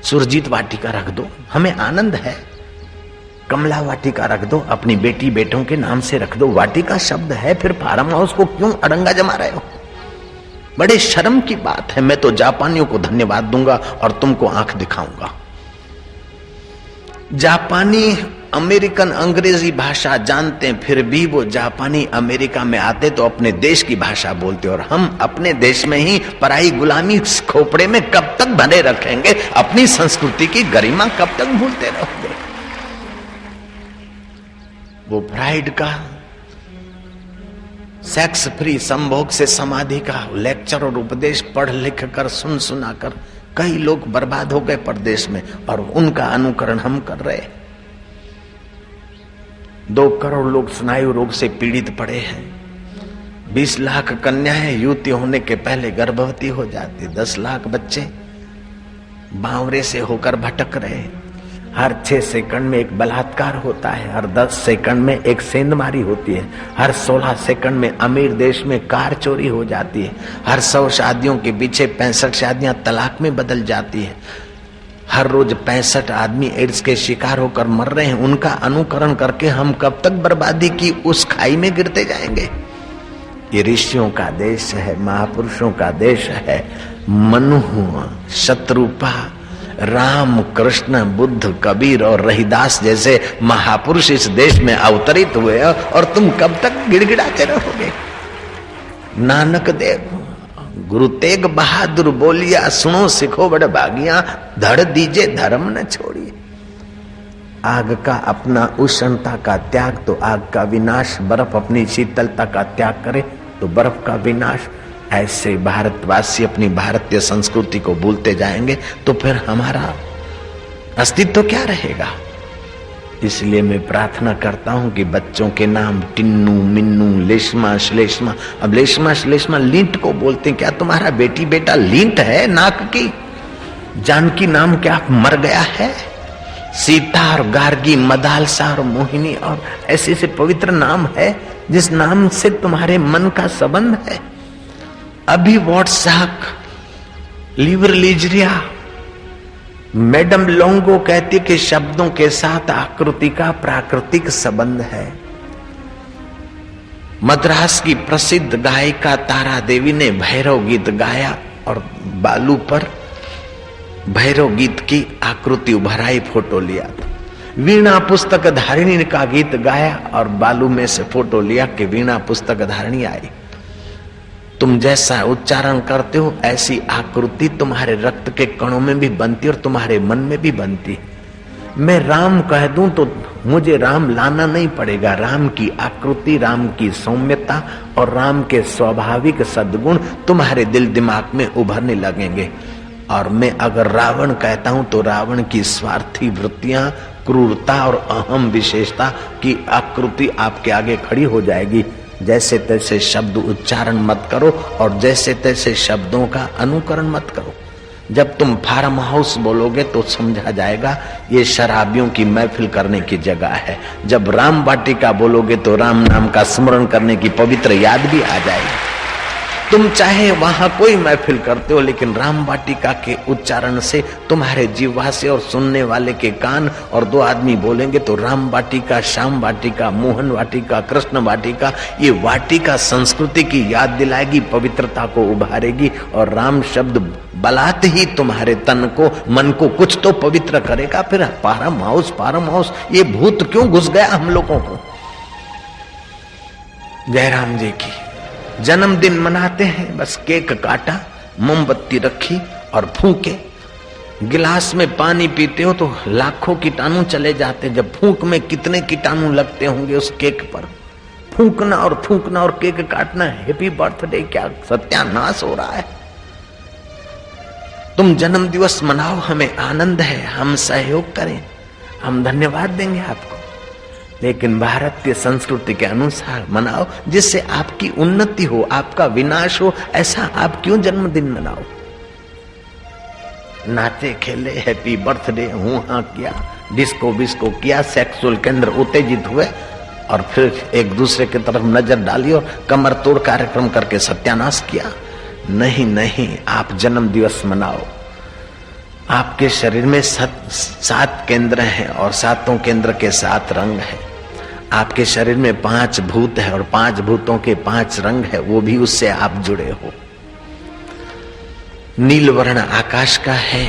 सुरजीत वाटिका रख दो, हमें आनंद है। कमला वाटिका रख दो, अपनी बेटी बेटों के नाम से रख दो। वाटिका शब्द है, फिर फार्म हाउस को क्यों अड़ंगा जमा रहे हो? बड़े शर्म की बात है। मैं तो जापानियों को धन्यवाद दूंगा और तुमको आंख दिखाऊंगा। जापानी अमेरिकन अंग्रेजी भाषा जानते हैं, फिर भी वो जापानी अमेरिका में आते तो अपने देश की भाषा बोलते, और हम अपने देश में ही पराई गुलामी खोपड़े में कब तक भरे रखेंगे? अपनी संस्कृति की गरिमा कब तक भूलते रहोगे? वो फ्राइड का सेक्स फ्री संभोग से समाधि का लेक्चर और उपदेश पढ़ लिख कर सुन सुना कर कई लोग बर्बाद हो गए परदेश में, और उनका अनुकरण हम कर रहे। 2 करोड़ लोग स्नायु रोग से पीड़ित पड़े हैं। 20 लाख कन्याएं युवती होने के पहले गर्भवती हो जाती। 10 लाख बच्चे बावरे से होकर भटक रहे। हर 6 सेकंड में एक बलात्कार होता है, हर 10 सेकंड में एक सेंधमारी होती है, हर 16 सेकंड में अमीर देश में कार चोरी हो जाती है, हर 100 शादियों के पीछे 65 शादियां तलाक में बदल जाती है। हर रोज 65 आदमी एड्स के शिकार होकर मर रहे हैं। उनका अनुकरण करके हम कब तक बर्बादी की उस खाई में गिरते जाएंगे? ये ऋषियों का देश है, महापुरुषों का देश है। मनु, शत्रुपा, राम, कृष्ण, बुद्ध, कबीर और रहीदास जैसे महापुरुष इस देश में अवतरित हुए, और तुम कब तक गिड़गिड़ाते रहोगे? नानक देव गुरु तेग बहादुर बोलिया, सुनो सिखो बड़ भागिया, धड़ दीजे धर्म न छोड़िए। आग का अपना उष्णता का त्याग तो आग का विनाश, बर्फ अपनी शीतलता का त्याग करे तो बर्फ का विनाश। ऐसे भारतवासी अपनी भारतीय संस्कृति को भूलते जाएंगे तो फिर हमारा अस्तित्व क्या रहेगा? इसलिए मैं प्रार्थना करता हूं कि बच्चों के नाम टिन्नू, मिन्नू, लेशमा, श्लेष्मा, अब लेशमा श्लेष्मा लींट को बोलते हैं। क्या तुम्हारा बेटी बेटा लींट है नाक की? जानकी नाम क्या मर गया है? सीता और गार्गी, मदालसा और मोहिनी और ऐसे से पवित्र नाम है जिस नाम से तुम्हारे मन का संबंध है। अभी व्हाट्सएप, लिवरलीजरिया, मैडम लोंगो कहती कि शब्दों के साथ आकृति का प्राकृतिक संबंध है। मद्रास की प्रसिद्ध गायिका तारा देवी ने भैरव गीत गाया और बालू पर भैरव गीत की आकृति उभराई, फोटो लिया। वीणा पुस्तक धारिणी का गीत गाया और बालू में से फोटो लिया कि वीणा पुस्तक धारिणी आई। तुम जैसा उच्चारण करते हो ऐसी आकृति तुम्हारे रक्त के कणों में भी बनती और तुम्हारे मन में भी बनती। मैं राम कह दूं तो मुझे राम लाना नहीं पड़ेगा। राम की आकृति, राम की सौम्यता और राम के स्वाभाविक सद्गुण तुम्हारे दिल दिमाग में उभरने लगेंगे। और मैं अगर रावण कहता हूं तो रावण की स्वार्थी वृत्तियां, क्रूरता और अहम विशेषता की आकृति आपके आगे खड़ी हो जाएगी। जैसे तैसे शब्द उच्चारण मत करो और जैसे तैसे शब्दों का अनुकरण मत करो। जब तुम फार्म हाउस बोलोगे तो समझा जाएगा ये शराबियों की महफिल करने की जगह है। जब राम वाटिका बोलोगे तो राम नाम का स्मरण करने की पवित्र याद भी आ जाएगी। तुम चाहे वहां कोई महफिल करते हो, लेकिन राम वाटिका के उच्चारण से तुम्हारे जीवा से और सुनने वाले के कान और 2 आदमी बोलेंगे तो राम वाटिका, श्याम वाटिका, मोहन वाटिका, कृष्ण वाटिका, ये वाटिका संस्कृति की याद दिलाएगी, पवित्रता को उभारेगी। और राम शब्द बलात् ही तुम्हारे तन को, मन को कुछ तो पवित्र करेगा। फिर फार्म हाउस, ये भूत क्यों घुस गया हम लोगों को? जयराम जी की जन्मदिन मनाते हैं, बस केक काटा, मोमबत्ती रखी और फूके। गिलास में पानी पीते हो तो लाखों कीटाणु चले जाते। जब फूंक में कितने कीटाणु लगते होंगे उस केक पर। फूंकना और केक काटना, हैप्पी बर्थडे, क्या सत्यानाश हो रहा है। तुम जन्म दिवस मनाओ, हमें आनंद है, हम सहयोग करें, हम धन्यवाद देंगे आपको, लेकिन भारतीय संस्कृति के अनुसार मनाओ जिससे आपकी उन्नति हो, आपका विनाश हो। ऐसा आप क्यों जन्मदिन मनाओ? नाचे खेले, हैप्पी बर्थडे हूं हाँ किया, डिस्को बिस्को किया, सेक्सुअल केंद्र उत्तेजित हुए और फिर एक दूसरे की तरफ नजर डाली और कमर तोड़ कार्यक्रम करके सत्यानाश किया। नहीं, आप जन्म दिवस मनाओ। आपके शरीर में 7 केंद्र हैं और 7 केंद्र के 7 रंग हैं। आपके शरीर में 5 भूत है और 5 भूतों के 5 रंग है, वो भी उससे आप जुड़े हो। नील वर्ण आकाश का है,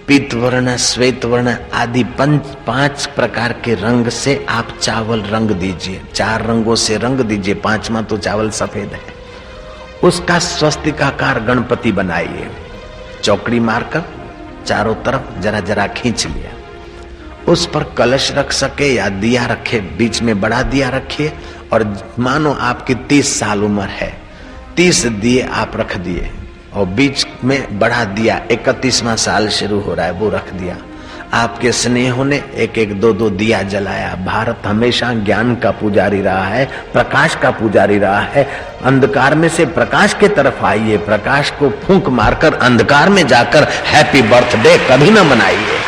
पीत वर्ण, श्वेत वर्ण आदि 5 प्रकार के रंग से आप चावल रंग दीजिए। 4 रंगों से रंग दीजिए, 5वां तो चावल सफेद है। उसका स्वस्तिकाकार गणपति बनाइए, चौकड़ी मारकर चारों तरफ जरा जरा खींच लिया उस पर कलश रख सके या दिया रखे, बीच में बड़ा दिया रखिए। और मानो आपकी 30 साल उम्र है, 30 दिए आप रख दिए और बीच में बड़ा दिया 31वां साल शुरू हो रहा है वो रख दिया। आपके स्नेह ने एक एक दो दो दिया जलाया। भारत हमेशा ज्ञान का पुजारी रहा है, प्रकाश का पुजारी रहा है। अंधकार में से प्रकाश की तरफ आइए, प्रकाश को फूंक मारकर अंधकार में जाकर हैप्पी बर्थडे कभी ना मनाइए।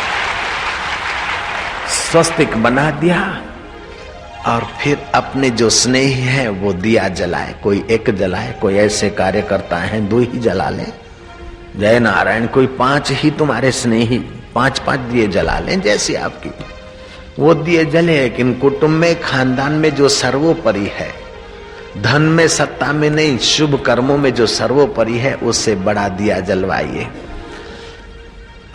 स्वस्तिक बना दिया और फिर अपने जो स्नेही है वो दिया जलाए। कोई एक जलाए, कोई ऐसे कार्य करता है 2 ही जला ले। जय नारायण। कोई 5 ही तुम्हारे स्नेही 5-5 दिए जला लें जैसी आपकी वो दिए जले। लेकिन कुटुंब में, खानदान में जो सर्वोपरि है, धन में सत्ता में नहीं, शुभ कर्मों में जो सर्वोपरि है उससे बड़ा दिया जलवाइए।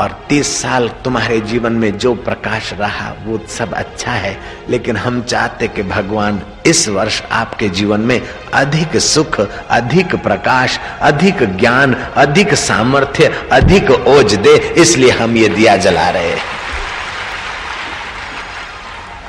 और 30 साल तुम्हारे जीवन में जो प्रकाश रहा वो सब अच्छा है, लेकिन हम चाहते कि भगवान इस वर्ष आपके जीवन में अधिक सुख, अधिक प्रकाश, अधिक ज्ञान, अधिक सामर्थ्य, अधिक ओज दे। इसलिए हम ये दिया जला रहे हैं।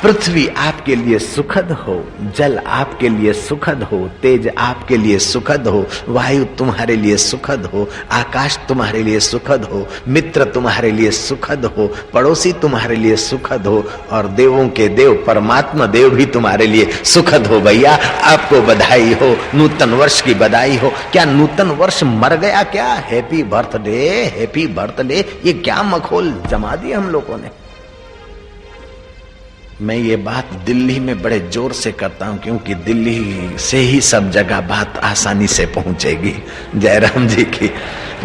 पृथ्वी आपके लिए सुखद हो, जल आपके लिए सुखद हो, तेज आपके लिए सुखद हो, वायु तुम्हारे लिए सुखद हो, आकाश तुम्हारे लिए सुखद हो, मित्र तुम्हारे लिए सुखद हो, पड़ोसी तुम्हारे लिए सुखद हो और देवों के देव परमात्मा देव भी तुम्हारे लिए सुखद हो। भैया आपको बधाई हो, नूतन वर्ष की बधाई हो। क्या नूतन वर्ष मर गया क्या? हैप्पी बर्थडे, हैप्पी बर्थडे, ये क्या मखौल जमा दिया हम लोगों ने। मैं ये बात दिल्ली में बड़े जोर से करता हूं क्योंकि दिल्ली से ही सब जगह बात आसानी से पहुंचेगी। जयराम जी की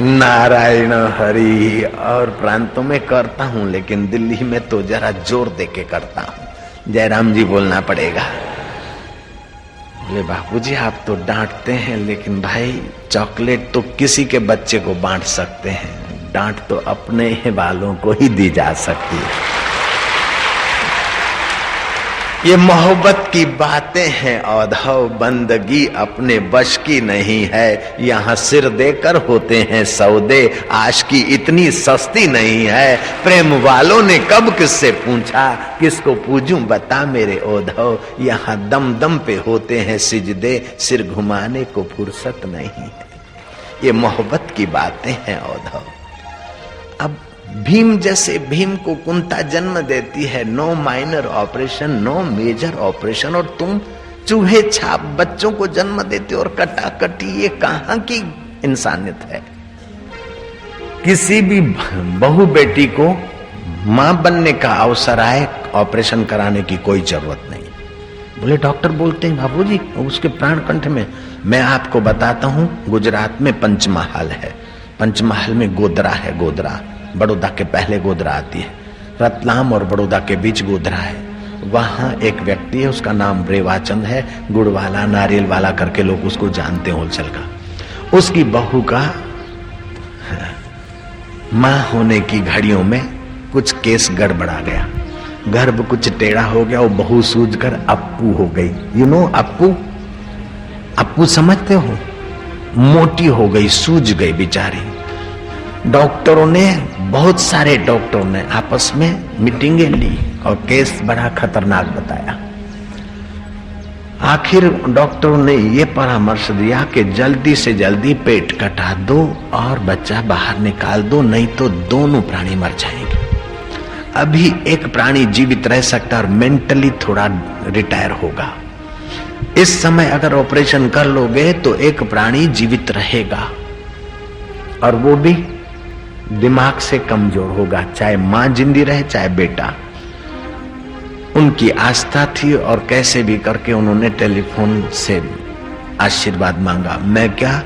नारायण हरि। और प्रांतों में करता हूं लेकिन दिल्ली में तो जरा जोर दे के करता हूं। जयराम जी बोलना पड़ेगा। बोले बापूजी आप तो डांटते हैं, लेकिन भाई चॉकलेट तो किसी के बच्चे को बांट सकते हैं, डांट तो अपने वालों को ही दी जा सकती है। ये मोहब्बत की बातें हैं औधव, बंदगी अपने बश की नहीं है। यहाँ सिर देकर होते हैं सौदे, आश की इतनी सस्ती नहीं है। प्रेम वालों ने कब किससे पूछा, किसको पूजूं बता मेरे औधव। यहाँ दम दम पे होते हैं सिजदे, सिर घुमाने को फुर्सत नहीं है। ये मोहब्बत की बातें हैं औधव। अब भीम जैसे भीम को कुंता जन्म देती है, no minor operation, no major operation, और तुम चूहे छाप बच्चों को जन्म देते और कटाकटी। ये कहां की इंसानियत है? किसी भी बहू बेटी को मां बनने का अवसर आए, ऑपरेशन कराने की कोई जरूरत नहीं। बोले डॉक्टर बोलते हैं बाबूजी उसके प्राण कंठ में। मैं आपको बताता हूं, गुजरात में पंचमहाल है, पंचमहाल में गोधरा है। गोधरा बड़ौदा के पहले गोधरा आती है, रतलाम और बड़ौदा के बीच गोधरा है। वहां एक व्यक्ति है, उसका नाम रेवाचंद है, गुड़ वाला नारियल वाला करके लोग उसको जानते हैं होलसेल का। उसकी बहू का मां होने की घड़ियों में कुछ केस गड़बड़ा गया, गर्भ कुछ टेढ़ा हो गया, वो बहू सूझकर अप्पू हो गई। यू नो अप्पू, अप्पू समझते हो? मोटी हो गई, सूझ गई बेचारी। डॉक्टरों ने, बहुत सारे डॉक्टरों ने आपस में मीटिंगें ली और केस बड़ा खतरनाक बताया। आखिर डॉक्टरों ने ये परामर्श दिया कि जल्दी से जल्दी पेट कटा दो और बच्चा बाहर निकाल दो, नहीं तो दोनों प्राणी मर जाएंगे। अभी एक प्राणी जीवित रह सकता है और मेंटली थोड़ा रिटायर होगा। इस समय अगर ऑपरेशन कर लोगे तो एक प्राणी जीवित रहेगा और वो भी दिमाग से कमजोर होगा, चाहे मां जिंदी रहे चाहे बेटा। उनकी आस्था थी और कैसे भी करके उन्होंने टेलीफोन से आशीर्वाद मांगा। मैं क्या,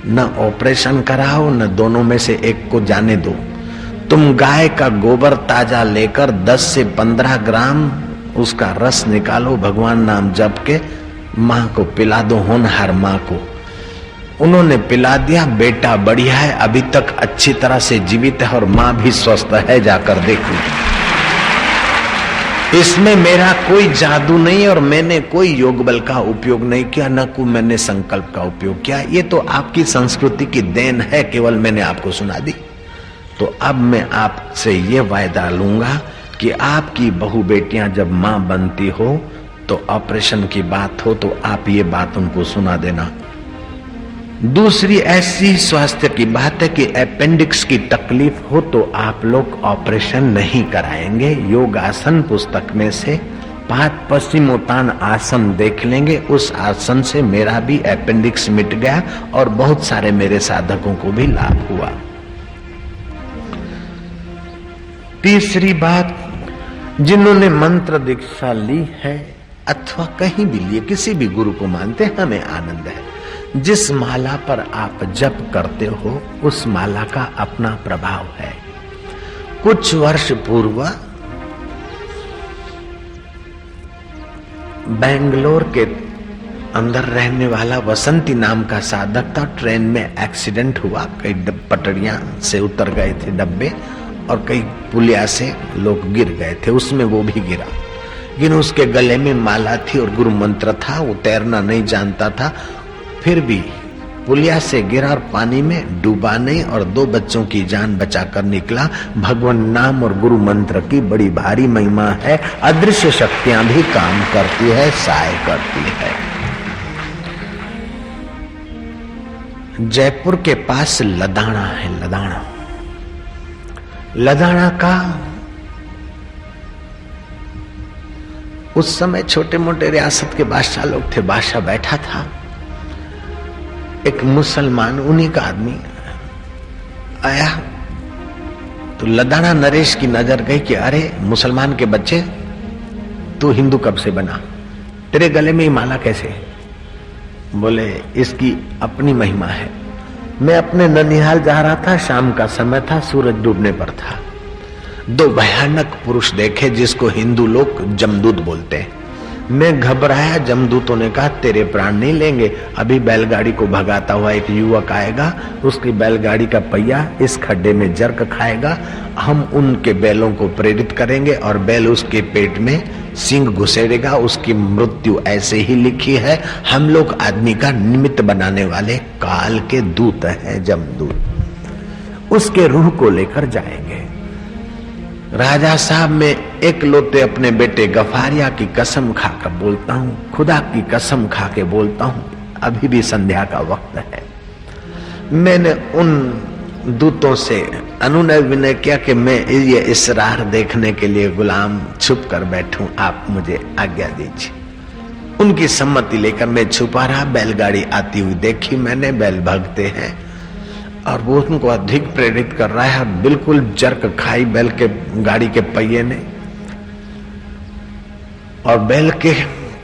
न ऑपरेशन कराओ न दोनों में से एक को जाने दो। तुम गाय का गोबर ताजा लेकर 10 से 15 ग्राम उसका रस निकालो, भगवान नाम जप के मां को पिला दो, होनहार मां को। उन्होंने पिला दिया, बेटा बढ़िया है, अभी तक अच्छी तरह से जीवित है और मां भी स्वस्थ है, जाकर देखो। इसमें मेरा कोई जादू नहीं और मैंने कोई योग बल का उपयोग नहीं किया, न को मैंने संकल्प का उपयोग किया। ये तो आपकी संस्कृति की देन है, केवल मैंने आपको सुना दी। तो अब मैं आपसे ये वायदा लूंगा कि आपकी बहू बेटियां जब मां बनती हो तो ऑपरेशन की बात हो तो आप ये बात उनको सुना देना। दूसरी ऐसी स्वास्थ्य की बात है कि अपेंडिक्स की तकलीफ हो तो आप लोग ऑपरेशन नहीं कराएंगे। योगासन पुस्तक में से पाद पश्चिमोत्तान आसन देख लेंगे, उस आसन से मेरा भी अपेंडिक्स मिट गया और बहुत सारे मेरे साधकों को भी लाभ हुआ। तीसरी बात, जिन्होंने मंत्र दीक्षा ली है अथवा कहीं भी लिए, किसी भी गुरु को मानते, हमें आनंद है। जिस माला पर आप जप करते हो उस माला का अपना प्रभाव है। कुछ वर्ष पूर्व बेंगलोर के अंदर रहने वाला वसंती नाम का साधक था। ट्रेन में एक्सीडेंट हुआ, कई पटरियां से उतर गए थे डब्बे और कई पुलिया से लोग गिर गए थे, उसमें वो भी गिरा। लेकिन उसके गले में माला थी और गुरु मंत्र था, वो तैरना नहीं जानता था, फिर भी पुलिया से गिरा और पानी में डूबा नहीं और 2 बच्चों की जान बचाकर निकला। भगवान नाम और गुरु मंत्र की बड़ी भारी महिमा है। अदृश्य शक्तियां भी काम करती है, सहाय करती है। जयपुर के पास लदाना है, लदाना का उस समय छोटे मोटे रियासत के बादशाह लोग थे, बादशाह बैठा था। एक मुसलमान, उन्हीं का आदमी आया तो लदाना नरेश की नजर गई कि अरे मुसलमान के बच्चे, तू हिंदू कब से बना, तेरे गले में ये माला कैसे? बोले इसकी अपनी महिमा है। मैं अपने ननिहाल जा रहा था, शाम का समय था, सूरज डूबने पर था। 2 भयानक पुरुष देखे जिसको हिंदू लोग जमदूत बोलते हैं। मैं घबराया, जमदूतों ने कहा तेरे प्राण नहीं लेंगे, अभी बैलगाड़ी को भगाता हुआ एक युवक आएगा, उसकी बैलगाड़ी का पहिया इस खड्डे में जर्क खाएगा, हम उनके बैलों को प्रेरित करेंगे और बैल उसके पेट में सिंग घुसेड़ेगा, उसकी मृत्यु ऐसे ही लिखी है। हम लोग आदमी का निमित्त बनाने वाले काल के दूत हैं जमदूत, उसके रूह को लेकर जाएंगे। राजा साहब, मैं एक लोटे अपने बेटे गफारिया की कसम खाकर बोलता हूं, खुदा की कसम खा के बोलता हूं, अभी भी संध्या का वक्त है। मैंने उन दूतों से अनुनय विनय किया कि मैं ये इसरार देखने के लिए गुलाम छुप कर बैठूं, आप मुझे आज्ञा दीजिए। उनकी सम्मति लेकर मैं छुपा रहा। बैलगाड़ी आती हुई देखी मैंने, बैल भागते हैं और वो उनको अधिक प्रेरित कर रहा है। बिल्कुल जर्क खाई बैल के गाड़ी के पहिए ने और बैल के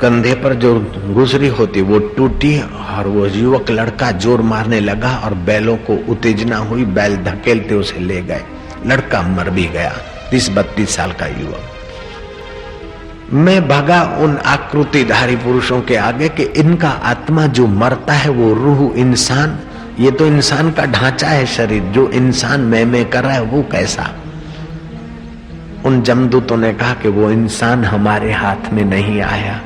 कंधे पर जो गुजरी होती वो टूटी और वो युवक लड़का जोर मारने लगा और बैलों को उत्तेजना हुई, बैल धकेलते उसे ले गए। लड़का मर भी गया, 30-32 साल का युवक। मैं भागा उन आकृतिधारी पुरुषों के आगे कि इनका आत्मा जो मरता है वो रूह इंसान, ये तो इंसान का ढांचा है शरीर, जो इंसान मैं कर रहा है वो कैसा? उन जमदूतों ने कहा कि वो इंसान हमारे हाथ में नहीं आया,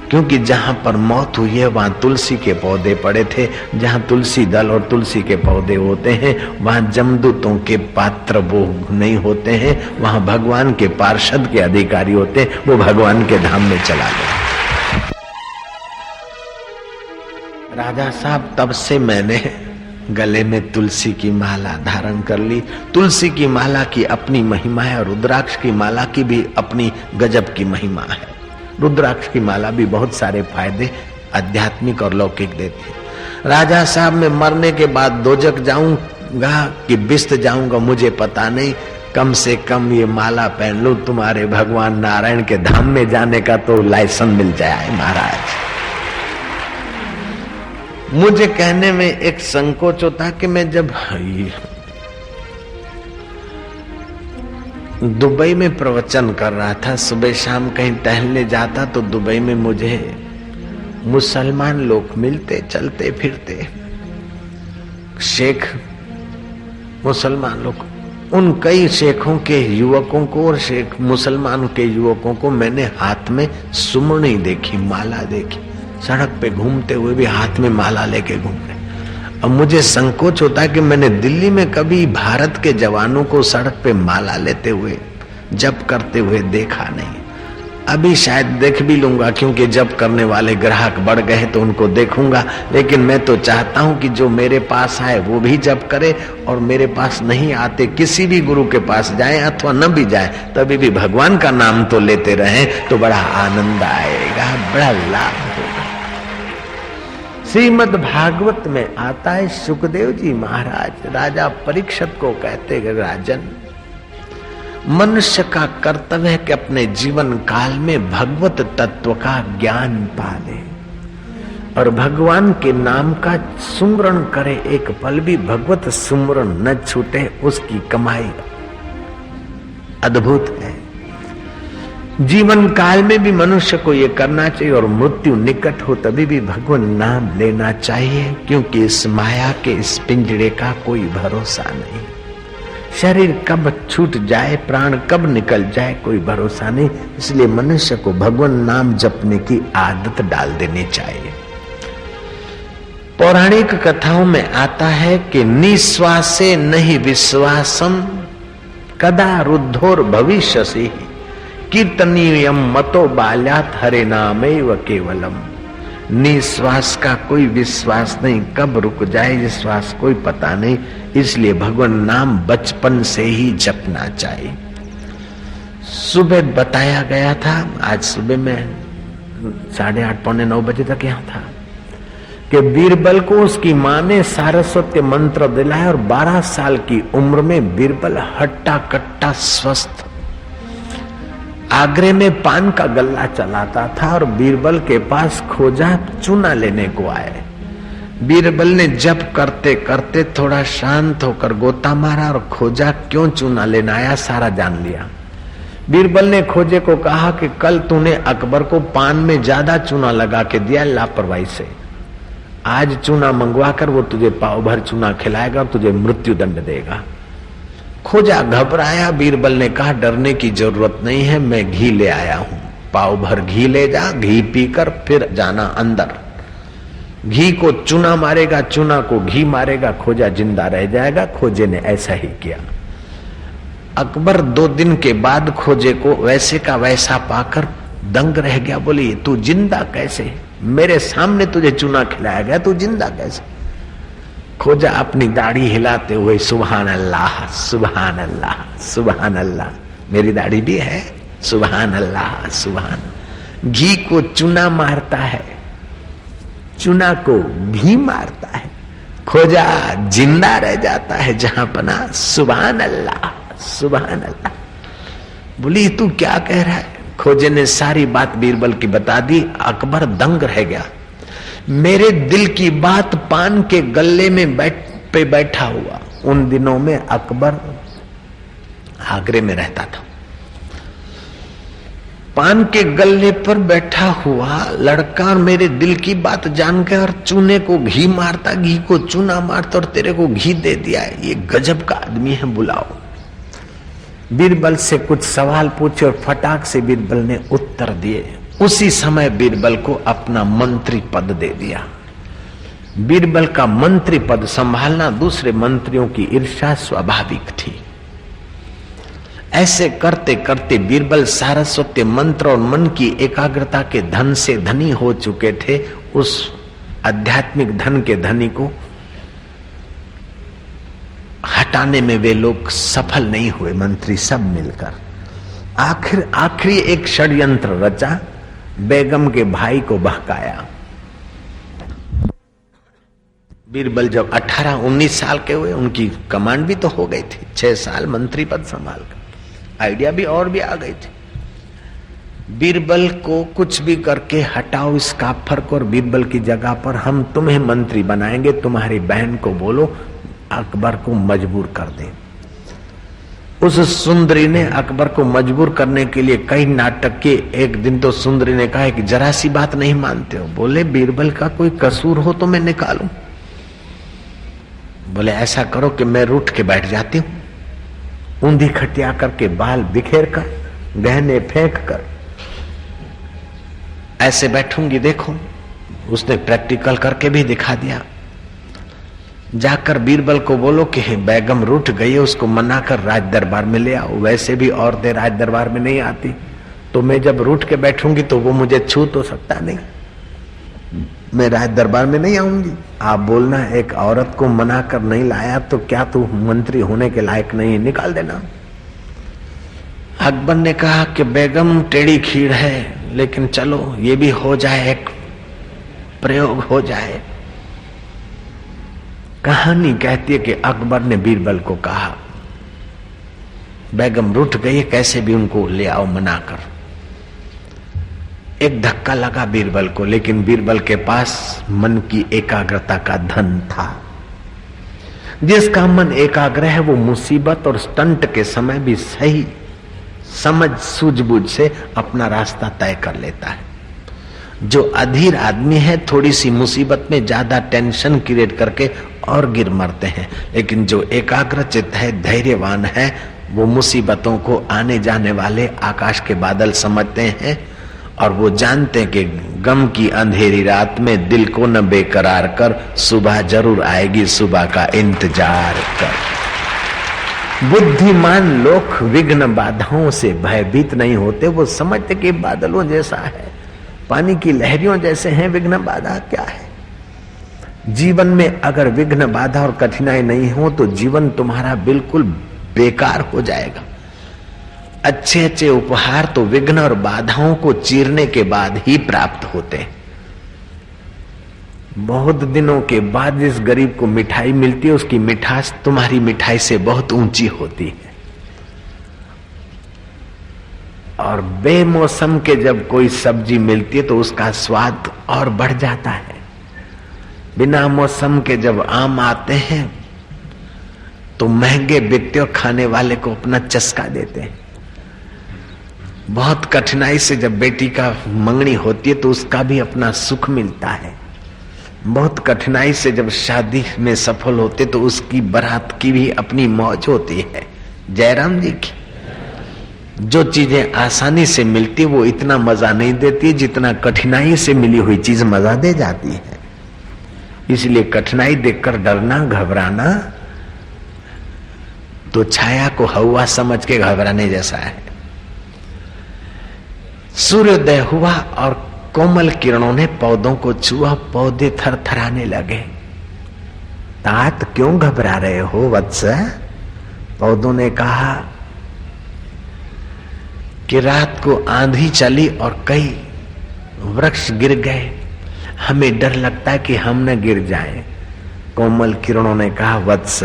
क्योंकि जहां पर मौत हुई है वहां तुलसी के पौधे पड़े थे। जहां तुलसी दल और तुलसी के पौधे होते हैं वहां जमदूतों के पात्र वो नहीं होते हैं, वहां भगवान के पार्षद के अधिकारी होते हैं। वो भगवान के धाम में चला गया। राजा साहब, तब से मैंने गले में तुलसी की माला धारण कर ली। तुलसी की माला की अपनी महिमा है और रुद्राक्ष की माला की भी अपनी गजब की महिमा है। रुद्राक्ष की माला भी बहुत सारे फायदे आध्यात्मिक और लौकिक देती है। राजा साहब, मैं मरने के बाद दोजक जाऊंगा कि बिस्त जाऊंगा मुझे पता नहीं, कम से कम ये माला पहन लूं, तुम्हारे भगवान नारायण के धाम में जाने का तो लाइसेंस मिल जाए महाराज। मुझे कहने में एक संकोच होता कि मैं जब दुबई में प्रवचन कर रहा था, सुबह शाम कहीं टहलने जाता तो दुबई में मुझे मुसलमान लोग मिलते, चलते फिरते, शेख मुसलमान लोग। उन कई शेखों के युवकों को और शेख मुसलमानों के युवकों को मैंने हाथ में सुमणी देखी, माला देखी, सड़क पे घूमते हुए भी हाथ में माला लेके घूम रहे। अब मुझे संकोच होता है कि मैंने दिल्ली में कभी भारत के जवानों को सड़क पे माला लेते हुए जप करते हुए देखा नहीं। अभी शायद देख भी लूंगा, क्योंकि जप करने वाले ग्राहक बढ़ गए तो उनको देखूंगा। लेकिन मैं तो चाहता हूं कि जो मेरे पास आए वो भी जप करे, और मेरे पास नहीं आते किसी भी गुरु के पास जाए अथवा न भी जाए तभी भी भगवान का नाम तो लेते रहें, तो बड़ा आनंद आएगा, बड़ा लाभ होगा। श्रीमद् भागवत में आता है, सुखदेव जी महाराज राजा परीक्षित को कहते हैं, राजन मनुष्य का कर्तव्य है कि अपने जीवन काल में भगवत तत्व का ज्ञान पाले और भगवान के नाम का सुमरण करे। एक पल भी भगवत सुमरण न छूटे, उसकी कमाई अद्भुत है। जीवन काल में भी मनुष्य को यह करना चाहिए, और मृत्यु निकट हो तभी भी भगवान नाम लेना चाहिए, क्योंकि इस माया के इस पिंजरे का कोई भरोसा नहीं। शरीर कब छूट जाए, प्राण कब निकल जाए, कोई भरोसा नहीं। इसलिए मनुष्य को भगवान नाम जपने की आदत डाल देनी चाहिए। पौराणिक कथाओं में आता है कि निश्वासे नहीं विश्वासम कदा रुद्धोर भविष्यसि कीर्तनीयम मतो बाल्यात हरे नामेव केवलम। निश्वास का कोई विश्वास नहीं, कब रुक जाए ये श्वास कोई पता नहीं। इसलिए भगवान नाम बचपन से ही जपना चाहिए। सुबह बताया गया था, आज सुबह में 8:30 पौने 9 बजे तक यहाँ था, कि बीरबल को उसकी माँ ने सारस्वत मंत्र दिलाया, और 12 साल की उम्र में बीरबल हट्टा कट्टा स्वस्थ आगरे में पान का गल्ला चलाता था, और बीरबल के पास खोजा चूना लेने को आए। बीरबल ने जप करते करते थोड़ा शांत होकर गोता मारा, और खोजा क्यों चूना लेना आया सारा जान लिया। बीरबल ने खोजे को कहा कि कल तूने अकबर को पान में ज्यादा चूना लगा के दिया लापरवाही से, आज चूना मंगवा कर वो तुझे पाव भर चूना खिलाएगा और तुझे मृत्यु दंड देगा। खोजा घबराया। बीरबल ने कहा डरने की जरूरत नहीं है, मैं घी ले आया हूं, पाव भर घी ले जा, घी पीकर फिर जाना अंदर। घी को चूना मारेगा, चूना को घी मारेगा, खोजा जिंदा रह जाएगा। खोजे ने ऐसा ही किया। अकबर 2 दिन के बाद खोजे को वैसे का वैसा पाकर दंग रह गया। बोली तू जिंदा कैसे, मेरे सामने तुझे चूना खिलाया गया, तू जिंदा कैसे। खोजा अपनी दाढ़ी हिलाते हुए सुभान अल्लाह सुभान अल्लाह सुभान अल्लाह, मेरी दाढ़ी भी है, सुभान अल्लाह सुभान। घी को चूना मारता है, चूना को घी मारता है, खोजा जिंदा रह जाता है जहां पना सुभान अल्लाह सुभान अल्लाह। बोली तू क्या कह रहा है। खोजे ने सारी बात बीरबल की बता दी। अकबर दंग रह गया। मेरे दिल की बात पान के गल्ले में बैठा हुआ। उन दिनों में अकबर आगरे में रहता था। पान के गल्ले पर बैठा हुआ लड़का मेरे दिल की बात जान के और चूने को घी मारता, घी को चूना मारता, और तेरे को घी दे दिया। ये गजब का आदमी है, बुलाओ। बीरबल से कुछ सवाल पूछे और फटाक से बीरबल ने उत्तर दिए। उसी समय बीरबल को अपना मंत्री पद दे दिया। बीरबल का मंत्री पद संभालना दूसरे मंत्रियों की ईर्ष्या स्वाभाविक थी। ऐसे करते करते बीरबल सारस्वत मंत्र और मन की एकाग्रता के धन से धनी हो चुके थे। उस आध्यात्मिक धन के धनी को हटाने में वे लोग सफल नहीं हुए, मंत्री सब मिलकर। आखिरी एक षड्यंत्र रचा, बेगम के भाई को बहकाया। बीरबल जब 18-19 साल के हुए, उनकी कमांड भी तो हो गई थी, 6 साल मंत्री पद संभाल कर, आइडिया भी और भी आ गई थी। बीरबल को कुछ भी करके हटाओ इस काफर को, और बीरबल की जगह पर हम तुम्हें मंत्री बनाएंगे, तुम्हारी बहन को बोलो अकबर को मजबूर कर दे। उस सुंदरी ने अकबर को मजबूर करने के लिए कई नाटक किए। एक दिन तो सुंदरी ने कहा कि जरा सी बात नहीं मानते हो। बोले बीरबल का कोई कसूर हो तो मैं निकालूं। बोले ऐसा करो कि मैं रूठ के बैठ जाती हूं, ऊंधी खटिया करके, बाल बिखेर कर, गहने फेंक कर ऐसे बैठूंगी, देखो। उसने प्रैक्टिकल करके भी दिखा दिया। जाकर बीरबल को बोलो कि बेगम रूठ गई है, उसको मना कर राज दरबार में ले आओ। वैसे भी औरतें राज दरबार में नहीं आती, तो मैं जब रूठ के बैठूंगी तो वो मुझे छू तो सकता नहीं, मैं राज दरबार में नहीं आऊंगी। आप बोलना एक औरत को मना कर नहीं लाया तो क्या तू मंत्री होने के लायक नहीं, निकाल देना। अकबर ने कहा कि बेगम टेढ़ी खीर है, लेकिन चलो ये भी हो जाए, एक प्रयोग हो जाए। कहानी कहती है कि अकबर ने बीरबल को कहा बेगम रूठ गई है, कैसे भी उनको ले आओ मना कर। एक धक्का लगा बीरबल को, लेकिन बीरबल के पास मन की एकाग्रता का धन था। जिसका मन एकाग्र है वो मुसीबत और स्टंट के समय भी सही समझ सूझबूझ से अपना रास्ता तय कर लेता है। जो अधीर आदमी है थोड़ी सी मुसीबत में ज्यादा टेंशन क्रिएट करके और गिर मरते हैं, लेकिन जो एकाग्रचित्त है, धैर्यवान है, वो मुसीबतों को आने जाने वाले आकाश के बादल समझते हैं और वो जानते हैं कि गम की अंधेरी रात में दिल को न बेकरार कर, सुबह जरूर आएगी, सुबह का इंतजार कर। बुद्धिमान लोग विघ्न बाधाओं से भयभीत नहीं होते, वो समझते कि बादलों जैसा है, पानी की लहरियों जैसे हैं, विघ्न बाधा क्या है। जीवन में अगर विघ्न बाधा और कठिनाई नहीं हो तो जीवन तुम्हारा बिल्कुल बेकार हो जाएगा। अच्छे अच्छे उपहार तो विघ्न और बाधाओं को चीरने के बाद ही प्राप्त होते हैं। बहुत दिनों के बाद जिस गरीब को मिठाई मिलती है उसकी मिठास तुम्हारी मिठाई से बहुत ऊंची होती है। और बेमौसम के जब कोई सब्जी मिलती है तो उसका स्वाद और बढ़ जाता है। बिना मौसम के जब आम आते हैं तो महंगे बिकते और खाने वाले को अपना चस्का देते हैं। बहुत कठिनाई से जब बेटी का मंगनी होती है तो उसका भी अपना सुख मिलता है। बहुत कठिनाई से जब शादी में सफल होते तो उसकी बारात की भी अपनी मौज होती है। जयराम जी की जो चीजें आसानी से मिलती वो इतना मजा नहीं देती जितना कठिनाई से मिली हुई चीज मजा दे जाती है। इसलिए कठिनाई देखकर डरना, घबराना तो छाया को हवा समझ के घबराने जैसा है। सूर्योदय हुआ और कोमल किरणों ने पौधों को छुआ, पौधे थरथराने लगे। तात क्यों घबरा रहे हो वत्स? पौधों ने कहा कि रात को आंधी चली और कई वृक्ष गिर गए, हमें डर लगता है कि हम न गिर जाएं। कोमल किरणों ने कहा वत्स,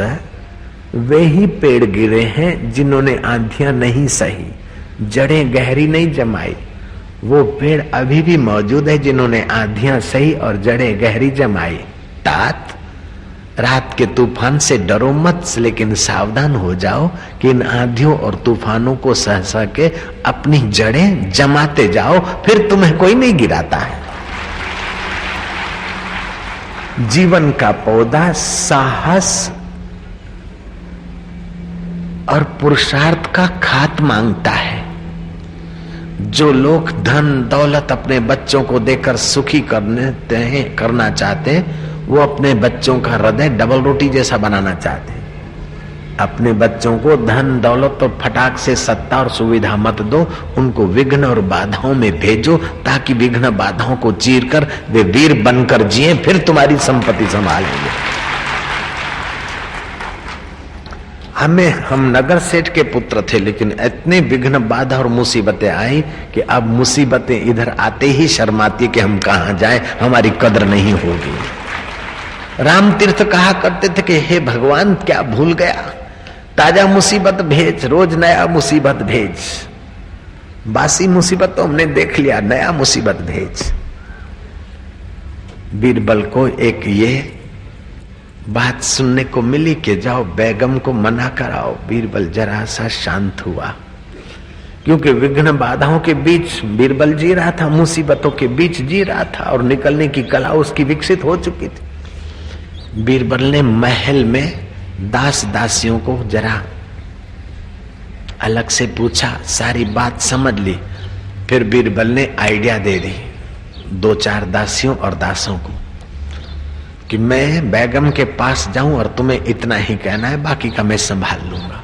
वे ही पेड़ गिरे हैं जिन्होंने आंधियां नहीं सही, जड़ें गहरी नहीं जमाई। वो पेड़ अभी भी मौजूद है जिन्होंने आंधियां सही और जड़ें गहरी जमाई। तात, रात के तूफान से डरो मत, लेकिन सावधान हो जाओ कि इन आंधियों और तूफानों को सह सह के अपनी जड़ें जमाते जाओ, फिर तुम्हें कोई नहीं गिराता है। जीवन का पौधा साहस और पुरुषार्थ का खात मांगता है। जो लोग धन दौलत अपने बच्चों को देकर सुखी करना चाहते हैं, वो अपने बच्चों का हृदय डबल रोटी जैसा बनाना चाहते हैं। अपने बच्चों को धन दौलत और फटाक से सत्ता और सुविधा मत दो, उनको विघ्न और बाधाओं में भेजो ताकि विघ्न बाधाओं को चीरकर वे वीर बनकर जिए, फिर तुम्हारी संपत्ति संभालेंगे। हम नगर सेठ के पुत्र थे, लेकिन इतने विघ्न बाधा और मुसीबतें आई कि अब मुसीबतें इधर आते ही शर्माती कि हम कहां जाएं, हमारी कदर नहीं होगी। राम तीर्थ कहा करते थे कि हे भगवान, क्या भूल गया, ताजा मुसीबत भेज, रोज नया मुसीबत भेज। बासी मुसीबत तो हमने देख लिया, नया मुसीबत भेज। बीरबल को एक ये बात सुनने को मिली कि जाओ बेगम को मना कराओ। बीरबल जरा सा शांत हुआ, क्योंकि विघ्न बाधाओं के बीच बीरबल जी रहा था, मुसीबतों के बीच जी रहा था और निकलने की कला उसकी विकसित हो चुकी थी। बीरबल ने महल में दास दासियों को जरा अलग से पूछा, सारी बात समझ ली। फिर बीरबल ने आइडिया दे दी 2-4 दासियों और दासों को, कि मैं बेगम के पास जाऊं और तुम्हें इतना ही कहना है, बाकी का मैं संभाल लूंगा।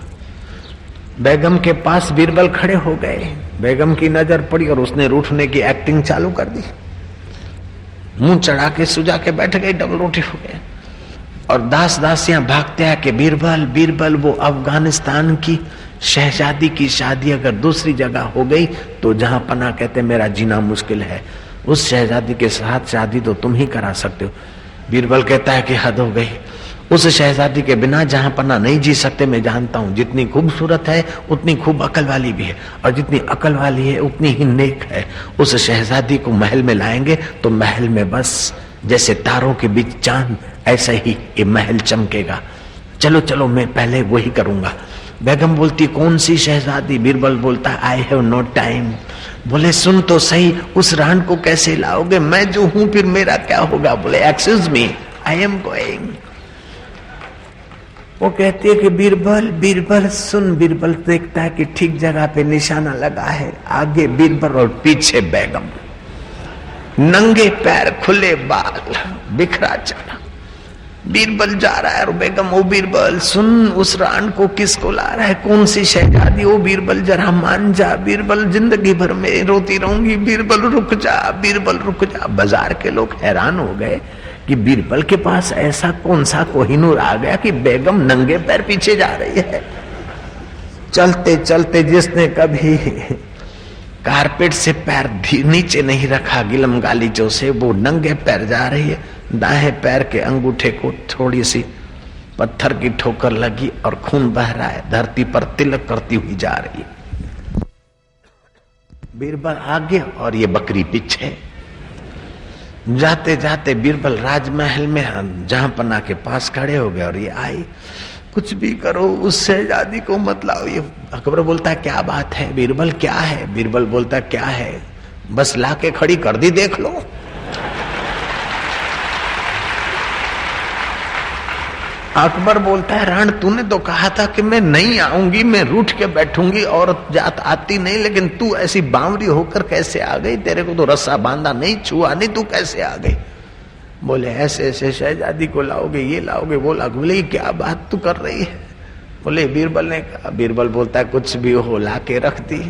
बेगम के पास बीरबल खड़े हो गए। बेगम की नजर पड़ी और उसने रूठने की एक्टिंग चालू कर दी। मुंह चढ़ा के सुजा के बैठ गई, डबल रोटी हो गए। और दास दासियां भागते हैं कि बीरबल बीरबल। वो अफगानिस्तान की शहजादी की शादी अगर दूसरी जगह हो गई तो जहां पना कहते मेरा जीना मुश्किल है, उस शहजादी के साथ शादी तो तुम ही करा सकते हो। बीरबल कहता है कि हद हो गई, उस शहजादी के बिना जहां पना नहीं जी सकते। मैं जानता हूं जितनी खूबसूरत है उतनी खूब अकल वाली भी है, और जितनी अकल वाली है उतनी ही नेक है। उस शहजादी को महल में लाएंगे तो महल में बस जैसे तारों के बीच चांद, ऐसा ही ये महल चमकेगा। चलो चलो, मैं पहले वही करूंगा। बेगम बोलती कौन सी शहजादी? बीरबल बोलता आई हैव नो टाइम। बोले सुन तो सही, उस रान को कैसे लाओगे? मैं जो हूं फिर मेरा क्या होगा? बोले excuse me, I am going. वो कहती है कि बीरबल बीरबल सुन। बीरबल देखता है कि ठीक जगह पे निशाना लगा है। आगे बीरबल और पीछे बेगम, नंगे पैर, खुले बाल, बिखरा चढ़ा। बीरबल जा रहा है और बेगम, ओ बीरबल सुन, उस रान को किसको ला रहा है? कौन सी शहजादी? ओ बीरबल जरा मान जा। बीरबल जिंदगी भर में रोती रहूंगी। बीरबल रुक जा, बीरबल रुक जा। बाजार के लोग हैरान हो गए कि बीरबल के पास ऐसा कौन सा कोहिनूर आ गया कि बेगम नंगे पैर पीछे जा रही है। चलते चलते जिसने कभी कारपेट से पैर नीचे नहीं रखा गिलम गालीचों से, वो नंगे पैर जा रही है। दाएं पैर के अंगूठे को थोड़ी सी पत्थर की ठोकर लगी और खून बह रहा है। धरती पर तिलक करती हुई जा रही है। बीरबल आगे और ये बकरी पीछे। जाते जाते बीरबल राजमहल में जहां पना के पास खड़े हो गए और ये आई। कुछ भी करो उस शहजादी को मत लाओ। ये अकबर बोलता है क्या बात है? बीरबल क्या है? बीरबल बोलता है क्या है, बस लाके खड़ी कर दी, देख लो। अकबर बोलता है राण तूने तो कहा था कि मैं नहीं आऊंगी, मैं रूठ के बैठूंगी, औरत जात आती नहीं, लेकिन तू ऐसी बावरी होकर कैसे आ गई? तेरे को तो रस्सा बांधा नहीं, छुआ नहीं, तू कैसे आ गई? बोले ऐसे ऐसे शहजादी को लाओगे, ये लाओगे, वो लाओगे। बोले क्या बात तू कर रही है? बोले बीरबल ने कहा। बीरबल बोलता है कुछ भी हो ला के रख दी।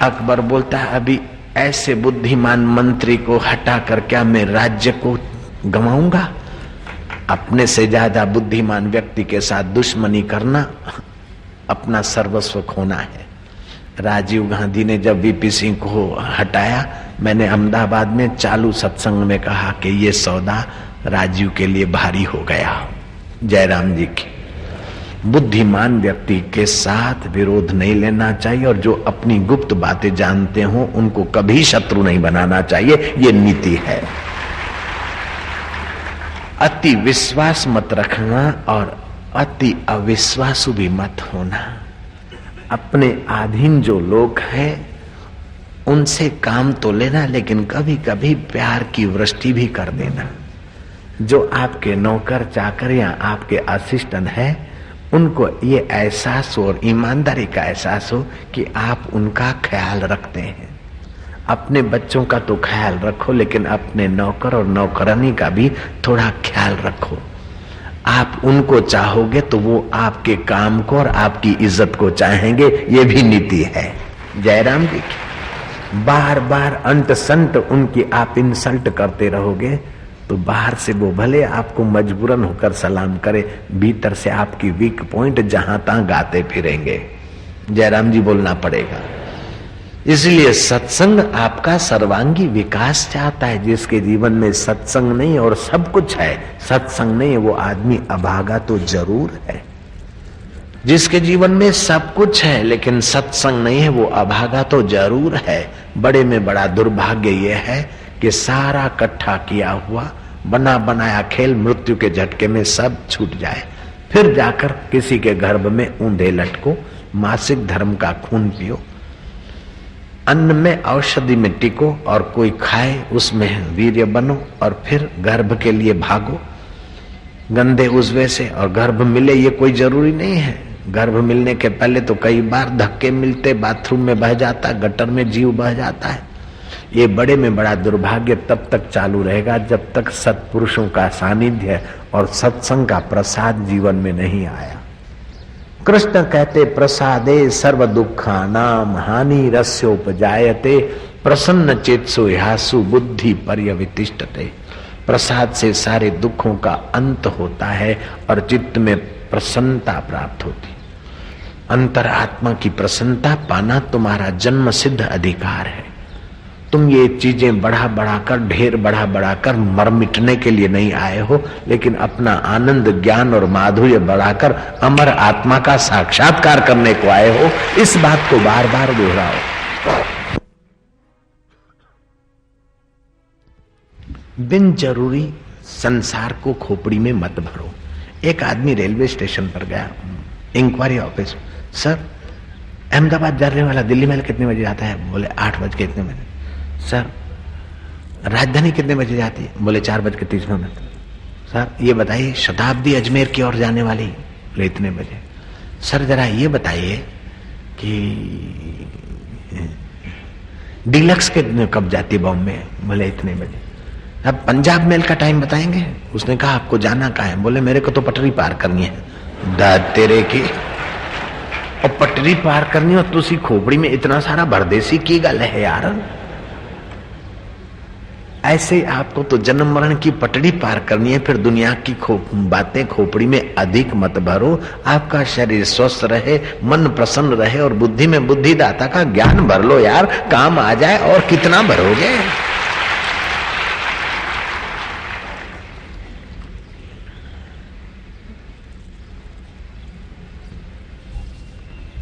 अकबर बोलता है अभी ऐसे बुद्धिमान मंत्री को हटा कर क्या मैं राज्य को गंवाऊंगा? अपने से ज्यादा बुद्धिमान व्यक्ति के साथ दुश्मनी करना अपना सर्वस्व खोना है। राजीव गांधी ने जब वीपी सिंह को हटाया, मैंने अहमदाबाद में चालू सत्संग में कहा कि ये सौदा राजीव के लिए भारी हो गया। जयराम जी की बुद्धिमान व्यक्ति के साथ विरोध नहीं लेना चाहिए, और जो अपनी गुप्त बातें जानते हो उनको कभी शत्रु नहीं बनाना चाहिए। ये नीति है। अति विश्वास मत रखना और अति अविश्वासु भी मत होना। अपने अधीन जो लोग हैं उनसे काम तो लेना, लेकिन कभी कभी प्यार की वृष्टि भी कर देना। जो आपके नौकर चाकर या आपके असिस्टेंट है, उनको ये एहसास हो और ईमानदारी का एहसास हो कि आप उनका ख्याल रखते हैं। अपने बच्चों का तो ख्याल रखो, लेकिन अपने नौकर और नौकरानी का भी थोड़ा ख्याल रखो। आप उनको चाहोगे तो वो आपके काम को और आपकी इज्जत को चाहेंगे। ये भी नीति है जयराम जी की। बार बार अंट संट उनकी आप इंसल्ट करते रहोगे तो बाहर से वो भले आपको मजबूरन होकर सलाम करे, भीतर से आपकी वीक पॉइंट जहां तहां गाते फिरेंगे। जयराम जी बोलना पड़ेगा। इसलिए सत्संग आपका सर्वांगी विकास चाहता है। जिसके जीवन में सत्संग नहीं और सब कुछ है, सत्संग नहीं, वो आदमी अभागा तो जरूर है। जिसके जीवन में सब कुछ है लेकिन सत्संग नहीं है, वो अभागा तो जरूर है। बड़े में बड़ा दुर्भाग्य ये है कि सारा इकट्ठा किया हुआ बना बनाया खेल मृत्यु के झटके में सब छूट जाए। फिर जाकर किसी के गर्भ में ऊंधे लटको, मासिक धर्म का खून पियो, अन्न में औषधि में टिको और कोई खाए उसमें वीर्य बनो, और फिर गर्भ के लिए भागो गंदे उजवे से। और गर्भ मिले ये कोई जरूरी नहीं है। गर्भ मिलने के पहले तो कई बार धक्के मिलते, बाथरूम में बह जाता, गटर में जीव बह जाता है। ये बड़े में बड़ा दुर्भाग्य तब तक चालू रहेगा जब तक सत्पुरुषों का सानिध्य और सत्संग का प्रसाद जीवन में नहीं आया। कृष्ण कहते प्रसादे सर्व दुखा नाम हानि रस्योपजायते प्रसन्न चेतसो ह्यासु बुद्धि पर्यवितिष्ठते। प्रसाद से सारे दुखों का अंत होता है और चित्त में प्रसन्नता प्राप्त होती। अंतरात्मा की प्रसन्नता पाना तुम्हारा जन्म सिद्ध अधिकार है। तुम ये चीजें बढ़ा बढ़ाकर ढेर बढ़ा कर मर मिटने के लिए नहीं आए हो, लेकिन अपना आनंद ज्ञान और माधुर्य बढ़ाकर अमर आत्मा का साक्षात्कार करने को आए हो। इस बात को बार बार दोहराओ। बिन जरूरी संसार को खोपड़ी में मत भरो। एक आदमी रेलवे स्टेशन पर गया, इंक्वायरी ऑफिस, सर अहमदाबाद जाने वाला दिल्ली मेल कितने बजे आता है? बोले 8 बज के इतने बजे। सर राजधानी कितने बजे जाती है? बोले 4:30। सर ये बताइए शताब्दी अजमेर की ओर जाने वाली? बोले इतने बजे। सर जरा ये बताइए कि डीलक्स कितने कब जाती है बॉम्बे? बोले इतने बजे। अब पंजाब मेल का टाइम बताएंगे? उसने कहा आपको जाना कहाँ है? बोले मेरे को तो पटरी पार करनी है। दाद तेरे की, और पटरी पार करनी और तुसी खोपड़ी में इतना सारा भरदेसी की गल है यार। ऐसे आपको तो जन्म मरण की पटड़ी पार करनी है, फिर दुनिया की बातें खोपड़ी में अधिक मत भरो। आपका शरीर स्वस्थ रहे, मन प्रसन्न रहे और बुद्धि में बुद्धिदाता का ज्ञान भर लो यार, काम आ जाए। और कितना भरोगे?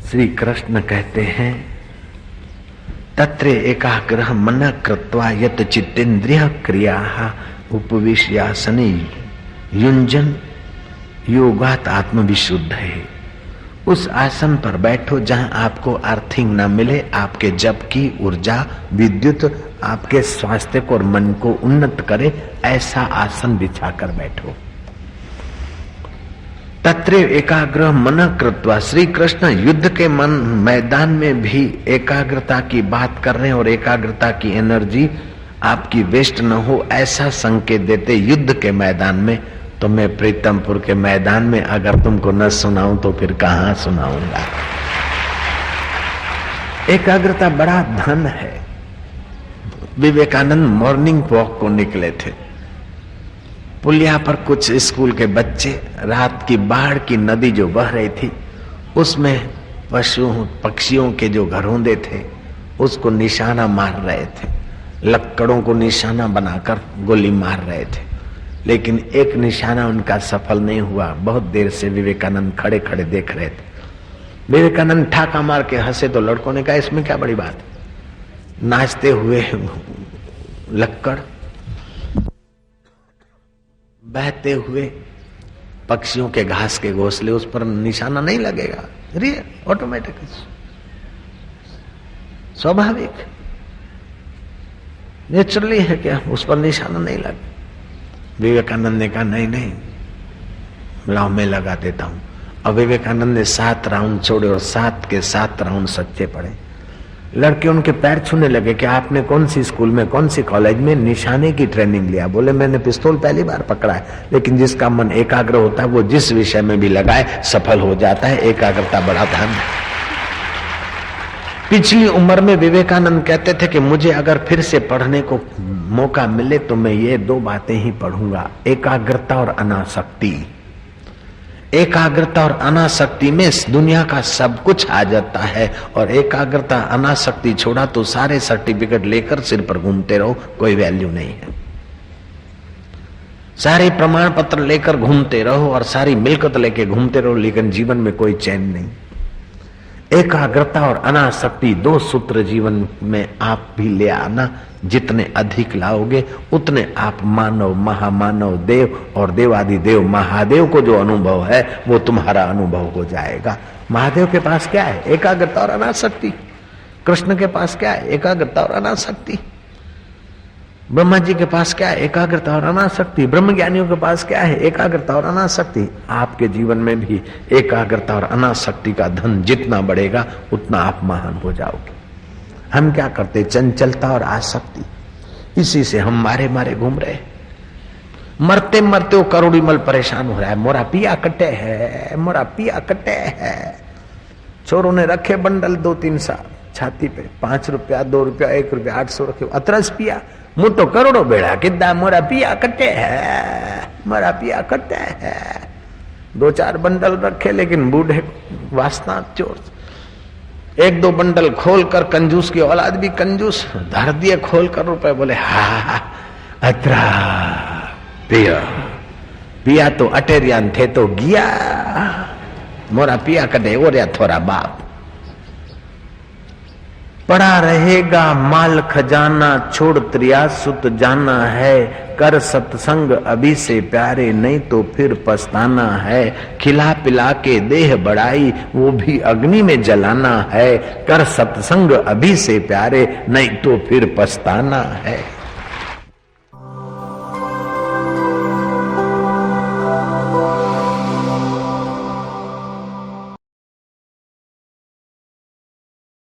श्री कृष्ण कहते हैं तत्रे एकाग्रह मन कृत्वा यत चित्तेन्द्रिय क्रिया उपविश्यासने युंजन योगात आत्मविशुद्ध है। उस आसन पर बैठो जहां आपको अर्थिंग न मिले, आपके जप की ऊर्जा विद्युत आपके स्वास्थ्य को और मन को उन्नत करे, ऐसा आसन बिछाकर बैठो। तत्रे एकाग्र मन कृत्वा, श्री कृष्ण युद्ध के मन मैदान में भी एकाग्रता की बात कर रहे हैं और एकाग्रता की एनर्जी आपकी वेस्ट न हो ऐसा संकेत देते युद्ध के मैदान में। तो मैं प्रीतमपुर के मैदान में अगर तुमको न सुनाऊं तो फिर कहां सुनाऊंगा। एकाग्रता बड़ा धन है। विवेकानंद मॉर्निंग वॉक को निकले थे। पुलिया पर कुछ स्कूल के बच्चे, रात की बाढ़ की नदी जो बह रही थी उसमें पशुओं पक्षियों के जो घरौंदे थे उसको निशाना मार रहे थे, लक्कड़ों को निशाना बनाकर गोली मार रहे थे, लेकिन एक निशाना उनका सफल नहीं हुआ। बहुत देर से विवेकानंद खड़े खड़े देख रहे थे। विवेकानंद ठाका मार के हंसे तो लड़कों ने कहा इसमें क्या बड़ी बात, नाचते हुए लक्कड़, बहते हुए पक्षियों के घास के घोंसले, उस पर निशाना नहीं लगेगा। रियल ऑटोमेटिक स्वाभाविक नेचुरली है क्या, उस पर निशाना नहीं लगे। विवेकानंद ने कहा नहीं नहीं लाओ मैं लगा देता हूं। और विवेकानंद ने 7 राउंड छोड़े और 7 के 7 राउंड सच्चे पड़े। लड़के उनके पैर छूने लगे कि आपने कौन सी स्कूल में कौन सी कॉलेज में निशाने की ट्रेनिंग लिया? बोले मैंने पिस्तौल पहली बार पकड़ा है, लेकिन जिसका मन एकाग्र होता है वो जिस विषय में भी लगाए सफल हो जाता है। एकाग्रता बड़ा धन है। पिछली उम्र में विवेकानंद कहते थे कि मुझे अगर फिर से पढ़ने को मौका मिले तो मैं ये 2 बातें ही पढ़ूंगा, एकाग्रता और अनासक्ति। एकाग्रता और अनासक्ति में दुनिया का सब कुछ आ जाता है, और एकाग्रता अनासक्ति छोड़ा तो सारे सर्टिफिकेट लेकर सिर पर घूमते रहो, कोई वैल्यू नहीं है। सारे प्रमाण पत्र लेकर घूमते रहो और सारी मिल्कत लेकर घूमते रहो, लेकिन जीवन में कोई चैन नहीं। एकाग्रता और अनासक्ति 2 सूत्र जीवन में आप भी ले आना। जितने अधिक लाओगे उतने आप मानव, महामानव, देव और देवादिदेव महादेव को जो अनुभव है वो तुम्हारा अनुभव हो जाएगा। महादेव के पास क्या है? एकाग्रता और अनासक्ति। कृष्ण के पास क्या है? एकाग्रता और अनासक्ति। ब्रह्मा जी के पास क्या है? एकाग्रता और अनासक्ति। ब्रह्म ज्ञानियों के पास क्या है? एकाग्रता और अनासक्ति। आपके जीवन में भी एकाग्रता और अनासक्ति का धन जितना बढ़ेगा उतना आप महान हो जाओगे। हम क्या करते, चंचलता और आसक्ति, इसी से हम मारे मारे घूम रहे। मरते मरते वो करोड़ीमल परेशान हो रहा है, मोरा पिया कटे है, मोरा पिया कटे है। चोरों ने रखे बंडल 2-3 साल छाती पे, 5 रुपया 2 रुपया 1 रुपया 800 रखे, अतरस पिया मोटो करोड़ों बेड़ा किदा मोरा पिया कटे है, मोरा पिया कटे है। 2-4 बंडल रखे, लेकिन बूढ़े वासना चोर। 1-2 बंडल खोलकर, कंजूस की औलाद भी कंजूस, धर दिए खोलकर रुपए, बोले हा अतरा पिया पिया तो अटेरियन थे तो गया, मोरा पिया कटे वो रहा थोड़ा बाप। पड़ा रहेगा माल खजाना, छोड़ त्रिया सुत जाना है, कर सत्संग अभी से प्यारे, नहीं तो फिर पछताना है। खिला पिला के देह बढ़ाई, वो भी अग्नि में जलाना है, कर सत्संग अभी से प्यारे, नहीं तो फिर पछताना है।